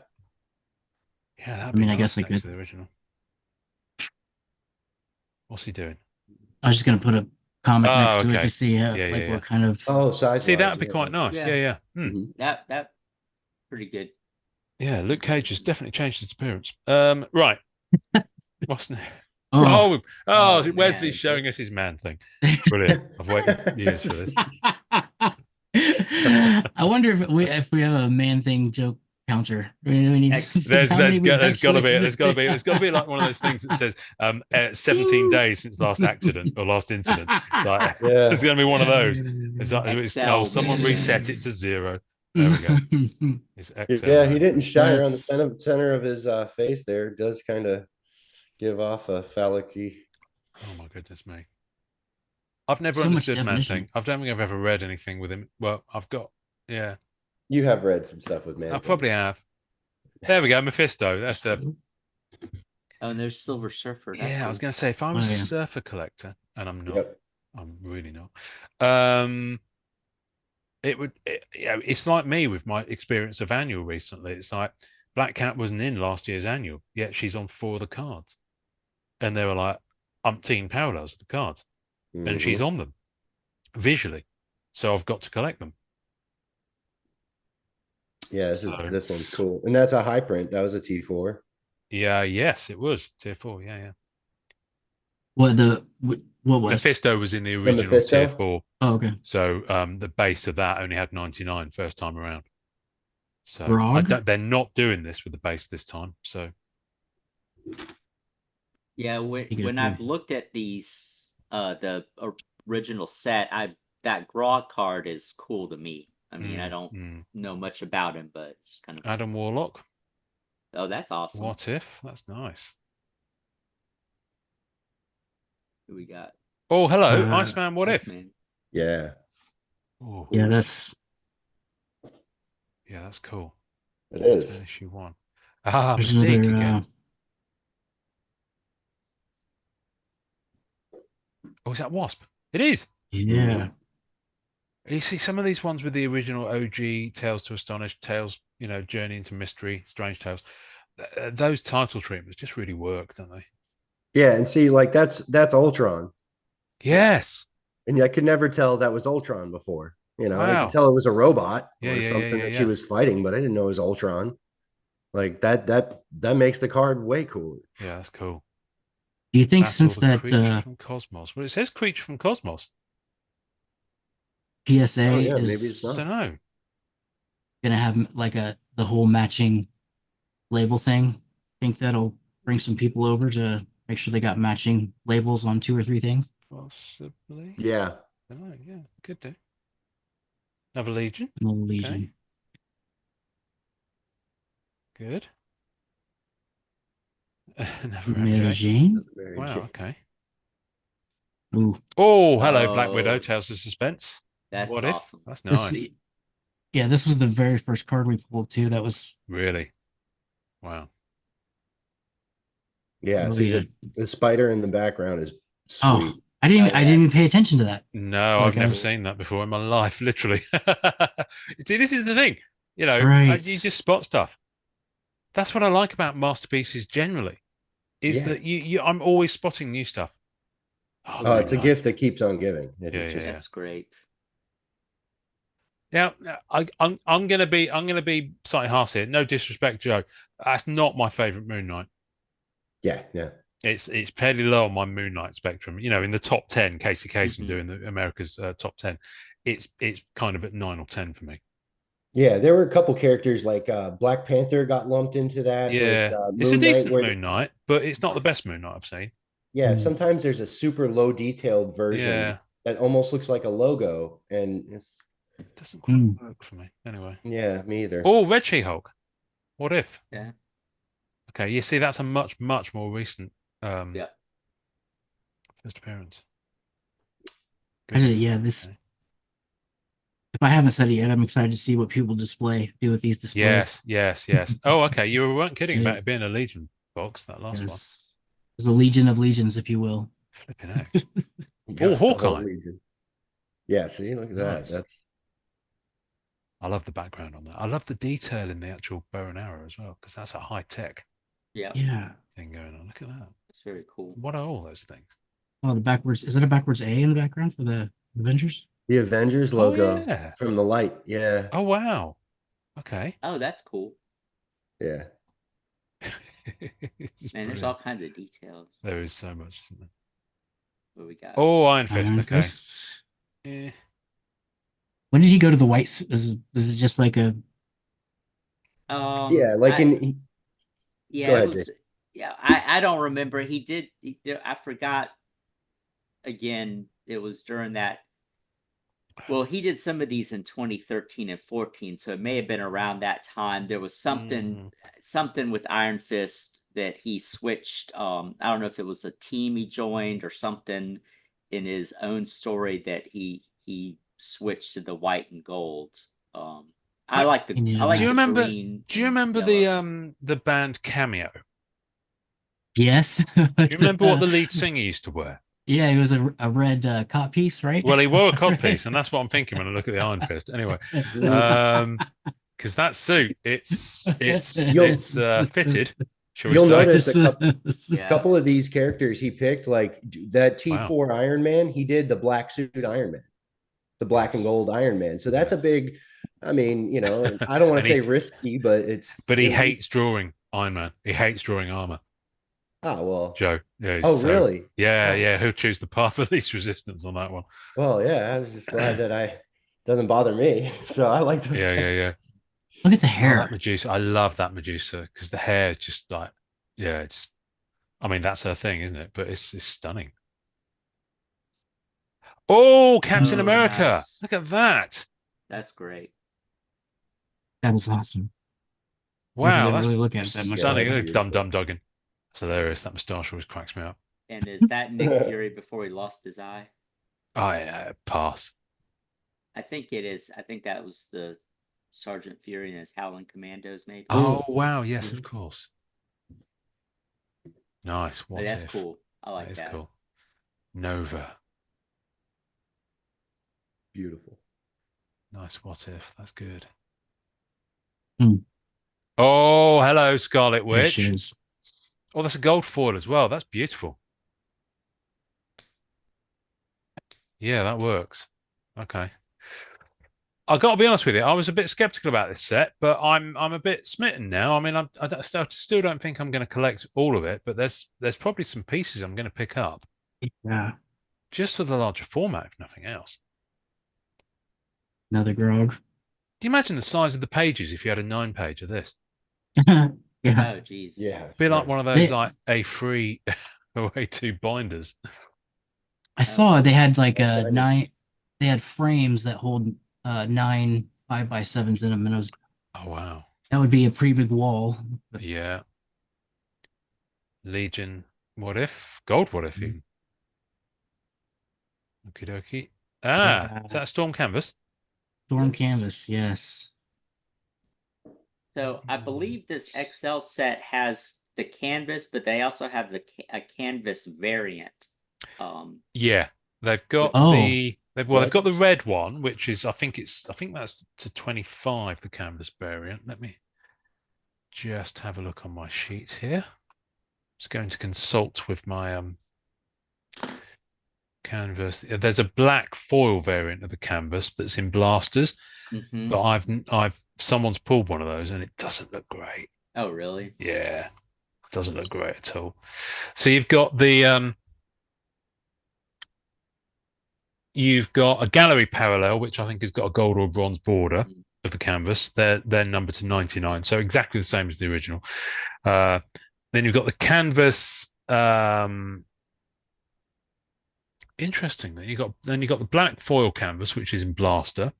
B: Yeah, that'd
C: I mean,
B: be
C: I guess
B: nice
C: I
B: next
C: could.
B: to the original. What's he doing?
C: I was just gonna put a comic next to it
B: okay.
C: to see what kind of.
D: Oh, size.
B: See, that'd be quite nice. Yeah.
E: That pretty good.
B: Yeah, Luke Cage has definitely changed his appearance. Right. What's next?
C: Oh,
B: Oh,
E: Oh,
B: Wesley's
E: man.
B: showing us his man thing. Brilliant. I've waited years for this.
C: I wonder if we have a man thing joke counter. I mean,
E: There's-
C: how many we've
B: There's got to
C: actually-
B: be like one of those things that says 17 days since last accident or last incident. So
D: Yeah.
B: there's going to be one of those. Someone
E: man.
B: reset it to 0. There we go. It's XL.
D: Yeah, he didn't shy around the
C: That's-
D: center of his face there. It does kind of give off a phallic-y.
B: Oh my goodness me. I've never
C: So much
B: understood Man
C: definition.
B: Thing. I don't think I've ever read anything with him. Well, yeah,
D: You have read some stuff with Man
B: I
D: Thing.
B: probably have. There we go, Mephisto. That's a
E: Oh, and there's Silver Surfer. That's
B: yeah. I
E: cool.
B: was going to say if I was
C: Oh,
B: a
C: yeah.
B: surfer collector, and I'm not.
D: Yep.
B: I'm really not. It's like me with my experience of annual recently. It's like Black Cat wasn't in last year's annual, yet she's on 4 of the cards, and there were like umpteen parallels of the cards, and she's on them visually, so I've got to collect them.
D: Yeah,
B: So-
D: this one's cool. And that's a high print. That was a T4.
B: Yeah, yes, it was tier 4. Yeah.
C: what was?
B: Mephisto was in the
D: The
B: original
D: Mephisto?
B: tier 4.
C: Oh, okay.
B: So the base of that only had 99 first time around. So
C: Grog?
B: they're not doing this with the base this time. So
E: Yeah,
C: You get
E: when
C: a
E: I've
C: point.
E: looked at these, the original set, that Grog card is cool to me. I mean, I don't know much about him, but just kind of.
B: Adam Warlock,
E: Oh, that's awesome.
B: What If? That's nice.
E: Who we got?
B: Oh, hello,
C: Uh,
B: Iceman. What If?
E: Iceman.
D: Yeah,
B: Oh,
C: Yeah, that's
B: yeah, that's cool.
D: it is.
B: Issue 1. Ah,
C: there's
B: Mystique
C: another.
B: again. Oh, is that Wasp? It is.
C: Yeah.
B: You see some of these ones with the original OG Tales to Astonish, Tales, Journey into Mystery, Strange Tales. Those title treatments just really work, don't they?
D: Yeah, and see, like that's Ultron.
B: Yes.
D: And I could never tell that was Ultron before. I
B: Wow.
D: could tell it was a robot
B: Yeah,
D: or
B: yeah,
D: something
B: yeah,
D: that
B: yeah.
D: she was fighting, but I didn't know it was Ultron. Like that makes the card way cooler.
B: Yeah, that's cool.
C: Do you think
B: Battle
C: since
B: the
C: that
B: Creature from Cosmos? Well, it says Creature from Cosmos.
C: PSA
D: Oh, yeah, maybe
C: is
D: it's
B: I
D: not.
B: don't know.
C: gonna have like the whole matching label thing, think that'll bring some people over to make sure they got matching labels on 2 or 3 things?
B: Possibly.
D: Yeah.
B: I don't know. Yeah, could do. Another Legion.
C: No Legion.
B: Good. Another
C: Mary
B: MJ.
C: Jane.
B: Wow. Okay.
C: Ooh,
B: Oh, hello, Black Widow.
E: Oh.
B: Tales of Suspense.
E: That's
B: What
E: awesome.
B: If? That's
C: this,
B: nice.
C: yeah, this was the very first card we pulled too. That was
B: Really. Wow.
D: Yeah.
C: Oh,
D: See
C: yeah.
D: the spider in the background is sweet.
C: Oh, I didn't
E: Oh,
C: I
E: yeah.
C: didn't even pay attention to that.
B: No,
C: Like
B: I've never
C: us.
B: seen that before in my life, literally. See, this is the thing.
C: Right.
B: You just spot stuff. That's what I like about masterpieces generally, is
D: Yeah.
B: that I'm always spotting new stuff.
D: Oh, it's a
B: Moonlight.
D: gift that keeps on giving. It's
B: Yeah,
D: just
E: That's great.
B: Now, I'm gonna be slightly harsh here. No disrespect, Joe. That's not my favorite Moon Knight.
D: yeah.
B: It's fairly low on my Moon Knight spectrum. In the top 10, Casey Kasem
E: Mhm.
B: doing the America's top 10. It's kind of at 9 or 10 for me.
D: Yeah, there were a couple characters like Black Panther got lumped into that.
B: Yeah,
D: with,
B: it's a
D: Moon Knight,
B: decent
D: where-
B: Moon Knight, but it's not the best Moon Knight I've seen.
D: Yeah,
C: Mm.
D: sometimes there's a super low detailed version
B: Yeah,
D: that almost looks like a logo, and
B: it doesn't quite
C: Mm.
B: work for me. Anyway.
D: yeah, me either.
B: Oh, Red She-Hulk. What if?
E: Yeah.
B: Okay, you see, that's a much more recent
E: Yeah.
B: first appearance.
C: Yeah, this.
B: Okay.
C: If I haven't said it yet, I'm excited to see what people do with these displays.
B: Yes. Oh, okay. You weren't kidding about
C: Yes.
B: it being a Legion box, that last one.
C: Yes. There's a legion of legions, if you will.
B: Flipping heck.
D: You got the
B: Hawkeye.
D: whole Legion. Yeah, see, look at
B: Nice.
D: that. That's
B: I love the background on that. I love the detail in the actual bow and arrow as well, because that's a high tech
E: Yeah.
C: Yeah.
B: thing going on. Look at that.
E: It's very cool.
B: What are all those things?
C: Oh, the backwards. Is that a backwards A in the background for the Avengers?
D: the Avengers
B: Oh,
D: logo
B: yeah.
D: from the light. Yeah,
B: Oh, wow. Okay.
E: Oh, that's cool.
D: yeah.
B: It's
E: Man, there's
B: brilliant.
E: all kinds of details.
B: There is so much, isn't there?
E: What we got?
B: Oh, Iron Fist.
C: Iron
B: Okay.
C: Fist.
B: Yeah.
C: When did he go to the White? This is just like a.
D: Yeah, like in.
E: Yeah,
D: Go
E: it
D: ahead,
E: was.
D: Jake.
E: Yeah, I don't remember. He did. I forgot. Again, it was during that. Well, he did some of these in 2013 and 14, so it may have been around that time. There was something with Iron Fist that he switched. I don't know if it was a team he joined or something in his own story that he switched to the white and gold. I like the
C: Do
B: Do you remember?
E: green.
B: Do you
E: and
B: remember
E: yellow.
B: the band Cameo?
C: Yes.
B: Do you remember what the lead singer used to wear?
C: Yeah, it was a red cot piece, right?
B: Well, he wore a codpiece, and that's what I'm thinking when I look at the Iron Fist. Anyway, because that suit, it's fitted. Shall we
D: You'll
B: say?
D: notice a
E: Yeah.
D: couple of these characters he picked, like that
B: Wow.
D: T4 Iron Man, he did the black suit Iron Man, the black and
B: Yes.
D: gold Iron Man. So that's a
B: Yes.
D: big, I mean, you know, I don't want
B: And
D: to say risky, but it's.
B: But he hates drawing Iron Man. He hates drawing armor.
D: Oh, well.
B: Joe. Yeah.
D: Oh, really?
B: Yeah,
D: Oh.
B: yeah. He'll choose the path of least resistance on that one.
D: Well, yeah, I was just glad that doesn't bother me. So I like to.
B: Yeah.
C: Look at the
B: Oh,
C: hair.
B: that Medusa. I love that Medusa because the hair just like, yeah, just. I mean, that's her thing, isn't it? But it's stunning. Oh, Captain
C: Oh,
B: America!
E: nice.
B: Look at that!
E: That's great.
C: That was awesome.
B: Wow,
C: Didn't
B: that's
C: really look at it that much.
B: stunning.
D: that's
B: Look at Dum
D: beautiful.
B: Dum Duggan. That's hilarious. That moustache always cracks me up.
E: And is that Nick Fury before he lost his eye?
B: I pass.
E: I think it is. I think that was the Sergeant Fury and his Howling Commandos, maybe.
B: Oh wow, yes, of course. Nice. What
E: That's
B: if?
E: cool. I like
B: That
E: that.
B: is cool. Nova.
D: Beautiful.
B: Nice. What if? That's good.
C: Hmm.
B: Oh, hello, Scarlet
C: There
B: Witch.
C: she is.
B: Oh, that's a gold foil as well. That's beautiful. Yeah, that works. Okay. I got to be honest with you. I was a bit skeptical about this set, but I'm a bit smitten now. I mean, I still don't think I'm going to collect all of it, but there's probably some pieces I'm going to pick up
C: Yeah,
B: just for the larger format, if nothing else.
C: another grog.
B: Do you imagine the size of the pages if you had a 9-page of this?
C: Yeah.
E: Oh, geez.
D: Yeah.
B: Be like
D: right.
B: one of those like A3 or A2 binders.
C: I saw they had like
D: That's what I
C: 9. They had frames that hold 9 5x7s in them, and
B: Oh wow.
C: that would be a pretty big wall. But
B: Yeah. Legion. What if? Gold. What if even? Okie dokie. Ah, is that a Storm Canvas?
C: Storm
E: Yes.
C: Canvas, yes.
E: So I believe this XL set has the canvas, but they also have a canvas variant.
B: Yeah, they've got
C: Oh.
B: they've got the red one, which is I think that's to 25, the canvas variant. Let me just have a look on my sheet here. Just going to consult with my canvas. There's a black foil variant of the canvas that's in blasters,
E: mhm.
B: but I've someone's pulled one of those and it doesn't look great.
E: Oh, really?
B: Yeah, it doesn't look great at all. So you've got the you've got a gallery parallel, which I think has got a gold or bronze border of the canvas. They're numbered to 99, so exactly the same as the original. Then you've got the canvas. Interesting. Then you've got the black foil canvas, which is in blaster.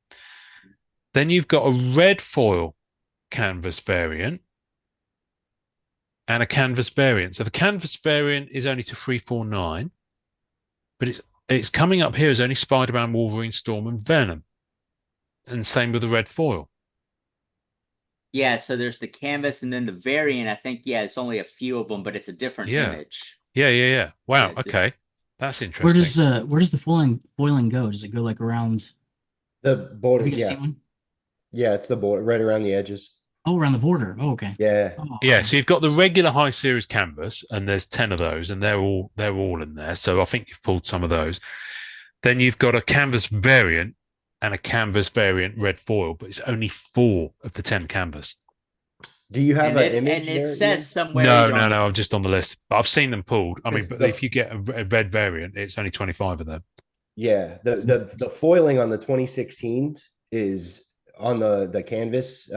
B: Then you've got a red foil canvas variant and a canvas variant. So the canvas variant is only to 349, but it's coming up here as only Spider-Man, Wolverine, Storm, and Venom. And same with the red foil.
E: Yeah, so there's the canvas and then the variant. I think, yeah, it's only a few of them, but it's a different image.
B: Yeah. Wow.
E: Yeah,
B: okay. That's interesting.
C: Where does the foiling go? Does it go like around?
D: The border,
C: Have you guys
D: yeah.
C: seen one?
D: Yeah, it's the border right around the edges.
C: Oh, around the border. Oh, okay.
D: Yeah.
C: Oh,
B: Yeah,
C: okay.
B: so you've got the regular high series canvas, and there's 10 of those, and they're all in there. So I think you've pulled some of those. Then you've got a canvas variant and a canvas variant red foil, but it's only 4 of the 10 canvas.
D: Do you have
E: And
D: an
E: it
D: image
E: and it
D: there?
E: says
D: Ian?
E: somewhere
B: No,
E: you're on the
B: I'm just on the list. But I've seen them pulled. I mean,
D: Because
B: but
D: the
B: if you get a red variant, it's only 25 of them.
D: Yeah, the foiling on the 2016 is on the canvas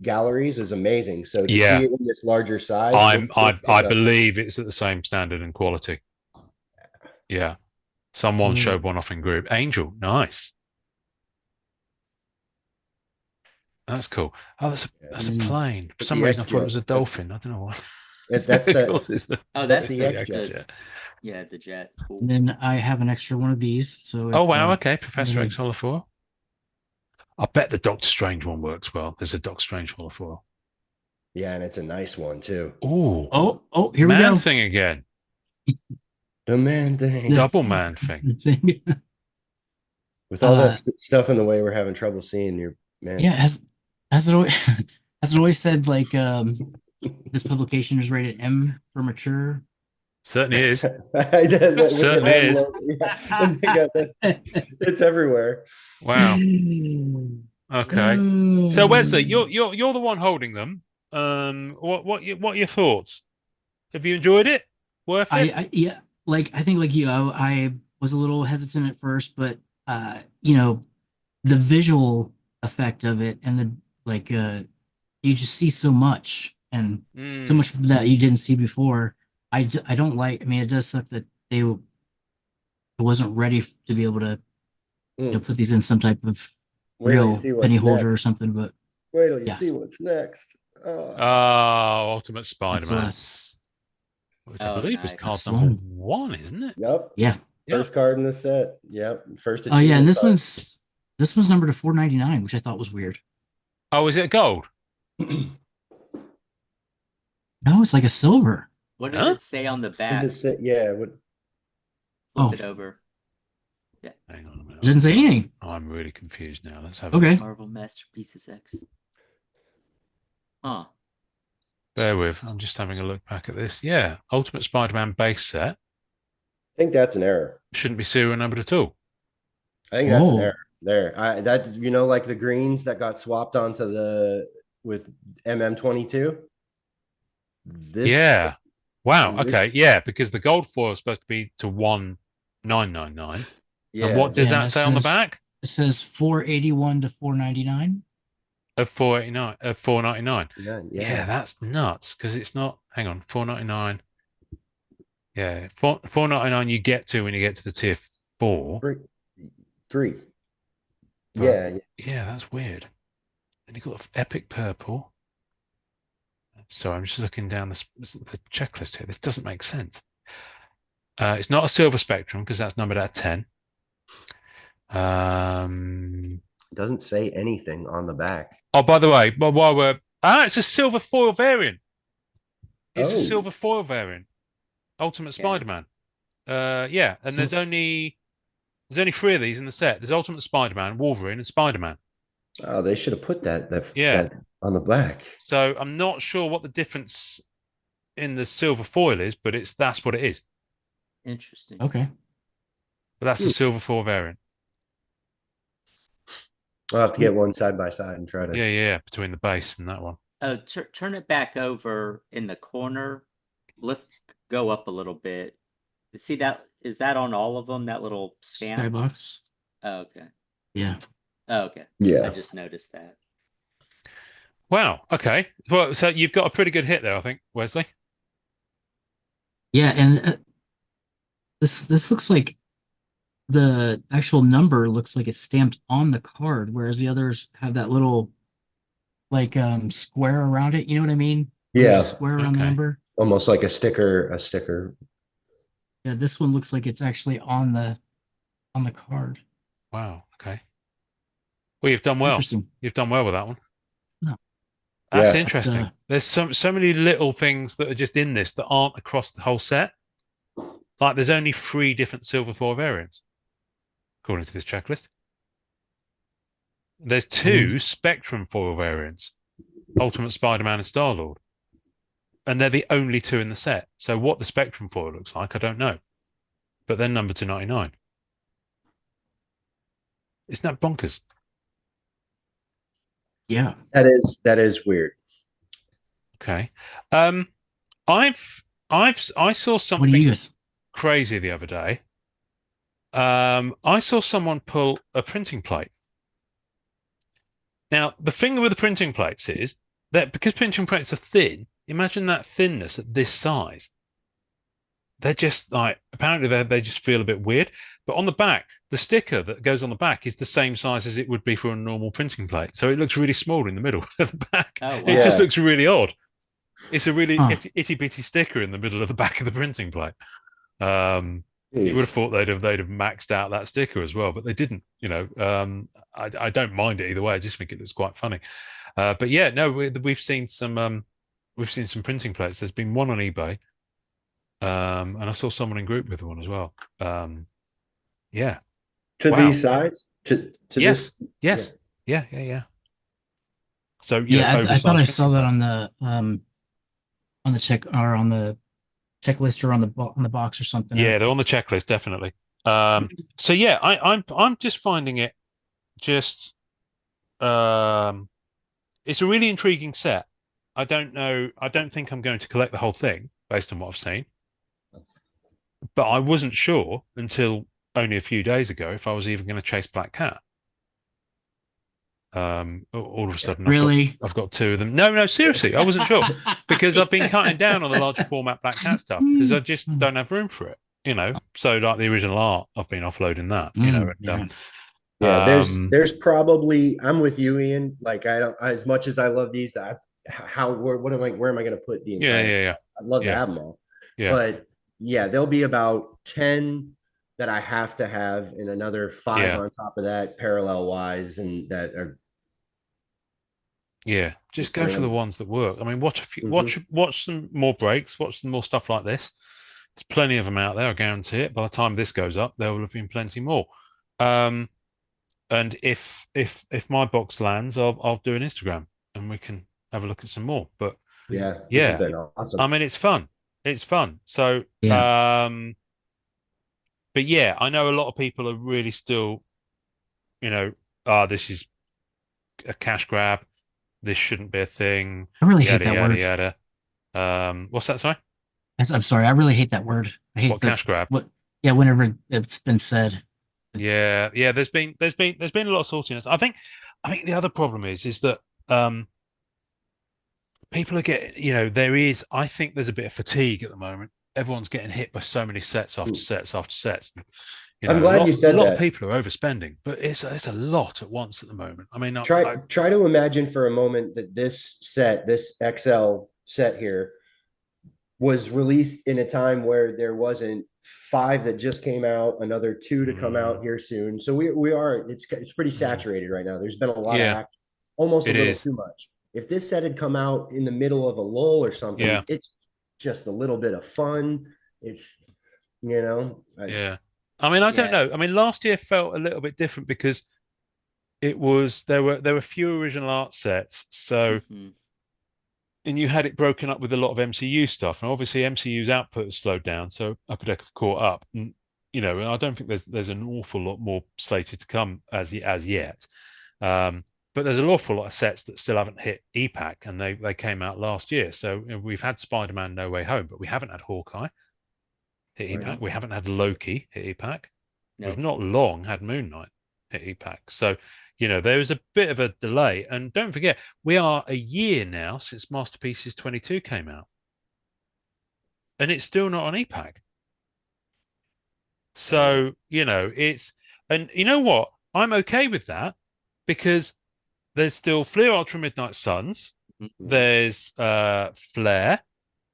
D: galleries is amazing. So to
B: Yeah,
D: see it in this larger size,
B: I believe it's at the same standard and quality. Yeah, someone showed one off in group. Angel, nice. That's cool. Oh, that's a plane. For
D: But
B: some
D: the
B: reason, I thought it
D: X-Jet,
B: was a dolphin. I don't know why.
D: that's
B: Of
D: the
B: course, it's the,
E: Oh,
D: that's
E: that's
D: the
E: the
D: X-Jet.
E: yeah, the jet. Cool.
C: And then I have an extra one of these. So
B: Oh
C: if,
B: wow, okay. Professor
C: like,
B: X holofoil. I bet the Doctor Strange one works well. There's a Doctor Strange holofoil.
D: Yeah, and it's a nice one too.
B: Ooh,
C: oh, here we
B: man
C: go.
B: thing again.
D: The man thing.
B: Double man thing.
D: With all that stuff in the way, we're having trouble seeing your man.
C: Yeah, as it always, as it always said, like this publication is rated M for mature.
B: Certainly is.
D: Certainly
B: is.
D: It's everywhere.
B: Wow. Okay. So Wesley, you're the one holding them. What are your thoughts? Have you enjoyed it? Worth it?
C: Yeah, like I think like you, I was a little hesitant at first, but you know, the visual effect of it and the like you just see so much and so much that you didn't see before. I don't like, I mean, it does suck that they wasn't ready to be able to put these in some type of real penny holder or something, but
D: wait till you see what's next.
B: Ultimate Spider-Man. Which I believe was card number one, isn't it?
D: Yep.
C: Yeah.
D: First card in the set. Yep. First.
C: Oh yeah, and this one's numbered to 499, which I thought was weird.
B: Oh, is it gold?
C: No, it's like a silver.
E: What does it say on the back?
D: Does it say, yeah.
E: Flip it over. Yeah.
B: Hang on a minute.
C: It didn't say anything.
B: I'm really confused now. Let's have
C: okay.
E: Marvel Masterpieces X. Huh.
B: Bear with. I'm just having a look back at this. Yeah. Ultimate Spider-Man base set.
D: I think that's an error.
B: Shouldn't be serial numbered at all.
D: I think that's an error. There. That like the greens that got swapped onto with MM22.
B: Yeah. Wow. Okay. Yeah, because the gold foil is supposed to be to 1999. Yeah. And what does that say on the back?
C: It says 481 to 499.
B: Of 489 of 499.
D: Yeah,
B: that's nuts because it's not. Hang on, 499. Yeah, 499 you get to when you get to the tier 4.
D: 3.
B: But, yeah, that's weird. And you've got the epic purple. So I'm just looking down the checklist here. This doesn't make sense. It's not a silver spectrum because that's numbered at 10.
D: It doesn't say anything on the back.
B: Oh, by the way, while we're it's a silver foil variant. It's a silver foil variant. Ultimate Spider-Man. Yeah, and there's only 3 of these in the set. There's Ultimate Spider-Man, Wolverine, and Spider-Man.
D: Oh, they should have put that on the back.
B: So I'm not sure what the difference in the silver foil is, but that's what it is.
E: Interesting.
C: Okay.
B: But that's the silver foil variant.
D: I'll have to get one side by side and try to.
B: Yeah, between the base and that one.
E: Oh, turn it back over in the corner. Go up a little bit. See that? Is that on all of them? That little stamp?
C: Skybox.
E: Oh, okay.
C: Yeah.
E: Oh, okay.
D: Yeah.
E: I just noticed that.
B: Wow. Okay. Well, so you've got a pretty good hit there, I think, Wesley.
C: Yeah, and this looks like the actual number looks like it's stamped on the card, whereas the others have that little like square around it. You know what I mean?
D: Yeah.
C: Square around the number.
D: Almost like a sticker.
C: Yeah, this one looks like it's actually on the card.
B: Wow. Okay. Well, you've done well.
C: Interesting.
B: You've done well with that one.
C: No.
B: That's interesting. There's so many little things that are just in this that aren't across the whole set. Like there's only 3 different silver foil variants, according to this checklist. There's 2 Spectrum foil variants, Ultimate Spider-Man and Star-Lord. And they're the only 2 in the set. So what the Spectrum foil looks like, I don't know. But they're numbered to 99. Isn't that bonkers?
C: Yeah.
D: That is weird.
B: Okay. Um, I saw
C: What do you
B: something
C: use?
B: crazy the other day. I saw someone pull a printing plate. Now, the thing with the printing plates is that because printing plates are thin, imagine that thinness at this size. They're just like, apparently they just feel a bit weird. But on the back, the sticker that goes on the back is the same size as it would be for a normal printing plate. So it looks really small in the middle of the back.
E: Oh,
B: It just
D: Yeah.
B: looks really odd. It's a really
C: Huh.
B: itty bitty sticker in the middle of the back of the printing plate. You would have
D: Jeez.
B: thought they'd have maxed out that sticker as well, but they didn't. I don't mind it either way. I just think it looks quite funny. But yeah, no, we've seen some printing plates. There's been one on eBay, and I saw someone in group with one as well. Yeah.
D: To
B: Wow.
D: these size? To
B: Yes.
D: this?
B: Yes. Yeah. So
C: Yeah, I
B: oversized
C: thought I
B: printing
C: saw that
B: plates.
C: on the check or on the checklist or on the box or something.
B: Yeah, they're on the checklist, definitely. So yeah, I'm just finding it just it's a really intriguing set. I don't know. I don't think I'm going to collect the whole thing based on what I've seen, but I wasn't sure until only a few days ago if I was even going to chase Black Cat. All of a sudden
C: Really?
B: I've got two of them. No, seriously, I wasn't sure because I've been cutting down on the larger format Black Cat stuff because I just don't have room for it. So like the original art, I've been offloading that.
C: Yeah.
D: Yeah,
B: Um,
D: there's probably, I'm with you, Ian. Like I don't, as much as I love these, where am I going to put the entire?
B: yeah.
D: I'd love to
B: Yeah.
D: have them all,
B: Yeah.
D: but yeah, there'll be about 10 that I have to have, and another 5
B: Yeah.
D: on top of that, parallel wise, and that are
B: Yeah, just
D: just
B: go
D: bring
B: for the
D: them.
B: ones that work. I mean, watch a few,
D: Mhm.
B: watch some more breaks, watch some more stuff like this. There's plenty of them out there, I guarantee it. By the time this goes up, there will have been plenty more. Um, and if my box lands, I'll do an Instagram and we can have a look at some more. But
D: Yeah, this has
B: yeah,
D: been
B: I
D: awesome.
B: mean, it's fun. It's fun. So
C: Yeah.
B: but yeah, I know a lot of people are really still, this is a cash grab. This shouldn't be a thing.
C: I really hate
B: Yada
C: that
B: yada
C: word.
B: yada. What's that? Sorry.
C: I'm sorry. I really hate that word. I hate
B: What, cash grab?
C: what. Yeah, whenever it's been said.
B: Yeah. There's been a lot of saltiness. I think the other problem is that um people are getting, there is, I think there's a bit of fatigue at the moment. Everyone's getting hit by so many sets after sets after sets.
D: I'm
B: A
D: glad
B: lot
D: you
B: a
D: said
B: lot of
D: that.
B: people are overspending, but it's a lot at once at the moment. I mean,
D: Try to imagine for a moment that this XL set here, was released in a time where there wasn't 5 that just came out, another 2 to come out
B: mm,
D: here soon. So we are, it's pretty
B: mm,
D: saturated right now. There's been a lot of
B: yeah,
D: action, almost a
B: it
D: little
B: is.
D: too much. If this set had come out in the middle of a lull or something,
B: Yeah,
D: it's just a little bit of fun. It's you know, I,
B: yeah. I mean, I don't
D: yeah,
B: know. I mean, last year felt a little bit different because there were few original art sets, so
E: hmm
B: and you had it broken up with a lot of MCU stuff, and obviously MCU's output has slowed down, so Upper Deck have caught up. And I don't think there's an awful lot more slated to come as yet. But there's an awful lot of sets that still haven't hit EPAC, and they came out last year. So we've had Spider-Man No Way Home, but we haven't had Hawkeye hit EPAC.
D: right.
B: We haven't had Loki hit EPAC. We've
E: Nope.
B: not long had Moon Knight hit EPAC. So, there is a bit of a delay. And don't forget, we are a year now since Masterpieces 22 came out. And it's still not on EPAC. So, and you know what? I'm okay with that because there's still Fleer Ultra Midnight Suns.
E: hmm
B: There's Flare,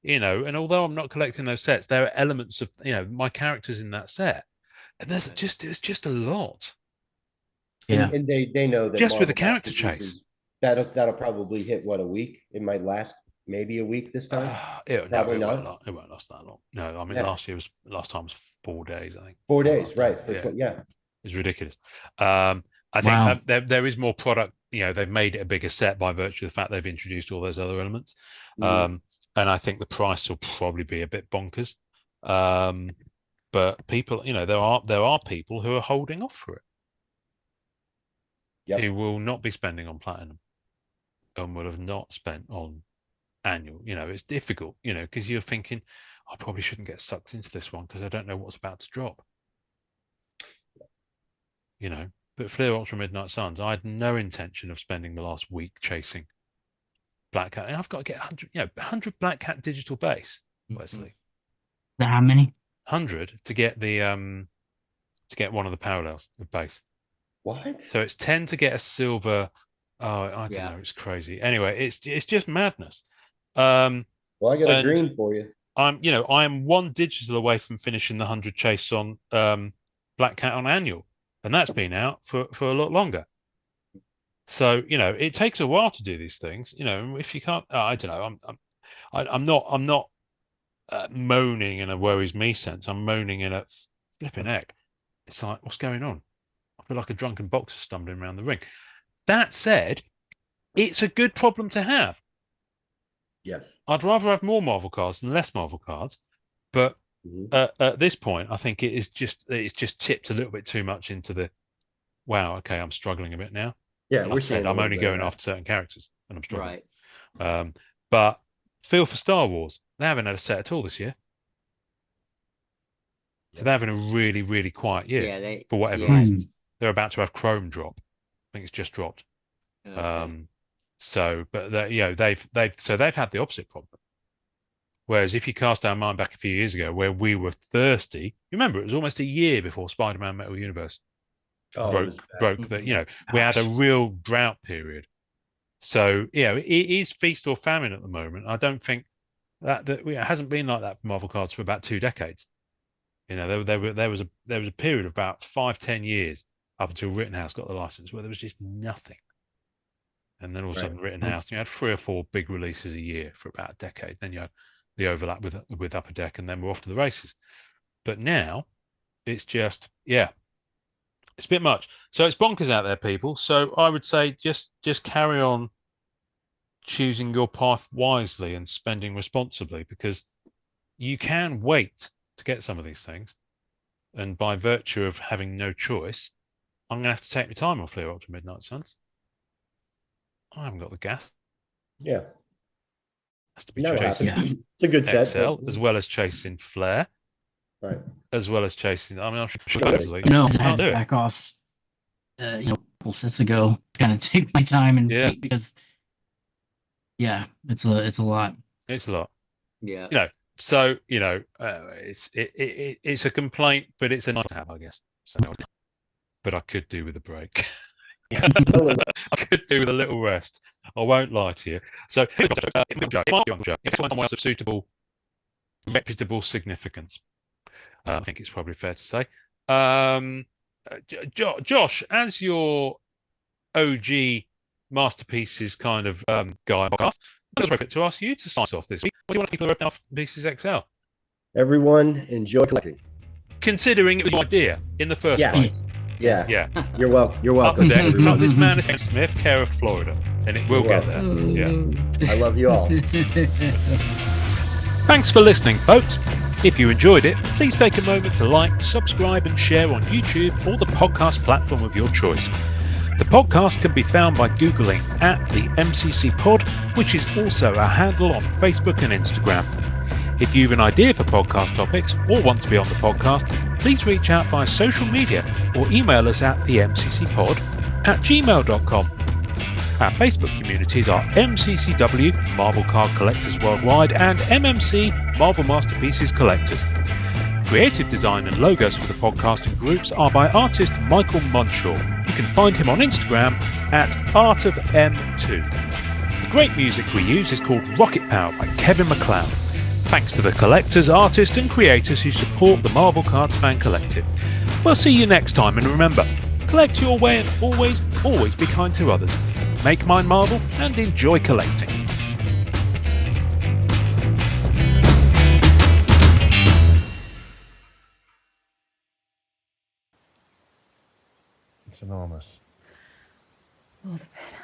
B: and although I'm not collecting those sets, there are elements of, my characters in that set. And it's just a lot.
C: Yeah.
D: And they know that
B: Just with the
D: Marvel
B: character chase.
D: Masterpieces, that'll probably hit what, a week. It might last maybe a week this time. Probably not.
B: It won't last that long. No, I mean
D: Yeah,
B: last time was 4 days, I think.
D: 4 days, right? For
B: Yeah,
D: yeah.
B: it's ridiculous. I think
C: Wow.
B: there is more product. They've made it a bigger set by virtue of the fact they've introduced all those other elements.
D: Mhm.
B: And I think the price will probably be a bit bonkers. But people, there are people who are holding off for it,
D: Yep.
B: who will not be spending on platinum and will have not spent on annual. You know, it's difficult, you know, because you're thinking, I probably shouldn't get sucked into this one because I don't know what's about to drop. You know, but Fleer Ultra Midnight Suns, I had no intention of spending the last week chasing Black Cat, and I've got to get 100, 100 Black Cat digital base, Wesley.
C: How many?
B: 100 to get the to get one of the parallels of base.
D: What?
B: So it's 10 to get a silver. Oh, I don't know. It's crazy. Anyway, it's just madness.
D: Well, I got a green for you.
B: I am one digital away from finishing the 100 chase on Black Cat on annual, and that's been out for a lot longer. So it takes a while to do these things. If you can't, I don't know. I'm not moaning in a worries me sense. I'm moaning in a flipping heck. It's like, what's going on? I feel like a drunken boxer stumbling around the ring. That said, it's a good problem to have.
D: Yes.
B: I'd rather have more Marvel cards than less Marvel cards, but at this point, I think it's just tipped a little bit too much into the wow. Okay, I'm struggling a bit now.
D: Yeah,
B: like I'm only going after certain characters, and I'm struggling.
E: Right.
B: But feel for Star Wars. They haven't had a set at all this year. So they're having a really, really quiet year for whatever reasons. They're about to have Chrome drop. I think it's just dropped.
E: Okay.
B: But they've had the opposite problem. Whereas if you cast our mind back a few years ago, where we were thirsty, remember it was almost a year before Spider-Man Metal Universe broke that. We had a real drought period. So it is feast or famine at the moment. I don't think that it hasn't been like that for Marvel cards for about 2 decades. There was a period of about 5-10 years up until Rittenhouse got the license where there was just nothing. And then all of a sudden Rittenhouse, you had 3 or 4 big releases a year for about a decade. Then you had the overlap with Upper Deck, and then we're off to the races. But now it's just, it's a bit much. So it's bonkers out there, people. So I would say just carry on choosing your path wisely and spending responsibly, because you can wait to get some of these things. And by virtue of having no choice, I'm going to have to take my time off Fleer Ultra Midnight Suns. I haven't got the gas.
D: Yeah.
B: Has to be chasing
D: It's a good set.
B: XL, as well as chasing Flare.
D: Right.
B: As well as chasing. I mean, I'm sure
C: I had to back off a couple sets ago. Kind of take my time and wait because it's a lot.
B: It's a lot.
E: Yeah.
B: So it's a complaint, but it's a nice to have, I guess. So, but I could do with a break. I could do with a little rest. I won't lie to you. So, if one was of suitable, reputable significance, I think it's probably fair to say. Josh, as your OG masterpieces kind of guy, I was ready to ask you to sign us off this week. What do you want people to open Masterpieces XL?
D: Everyone enjoy collecting.
B: Considering it was your idea in the first place.
D: Yeah. You're welcome.
B: Up the deck. Cut this man against Smith, care of Florida, and it will get there. Yeah.
D: I love you all.
B: Thanks for listening, folks. If you enjoyed it, please take a moment to like, subscribe, and share on YouTube or the podcast platform of your choice. The podcast can be found by Googling @the MCC Pod, which is also our handle on Facebook and Instagram. If you have an idea for podcast topics or want to be on the podcast, please reach out via social media or email us at themccpod@gmail.com. Our Facebook communities are MCCW, Marvel Card Collectors Worldwide, and MMC, Marvel Masterpieces Collectors. Creative design and logos for the podcast and groups are by artist Michael Munshaw. You can find him on Instagram @artofm2. The great music we use is called Rocket Power by Kevin MacLeod. Thanks to the collectors, artists and creators who support the Marvel Cards Fan Collective. We'll see you next time, and remember, collect your way and always be kind to others. Make mine Marvel and enjoy collecting.
F: It's enormous.
G: All the better.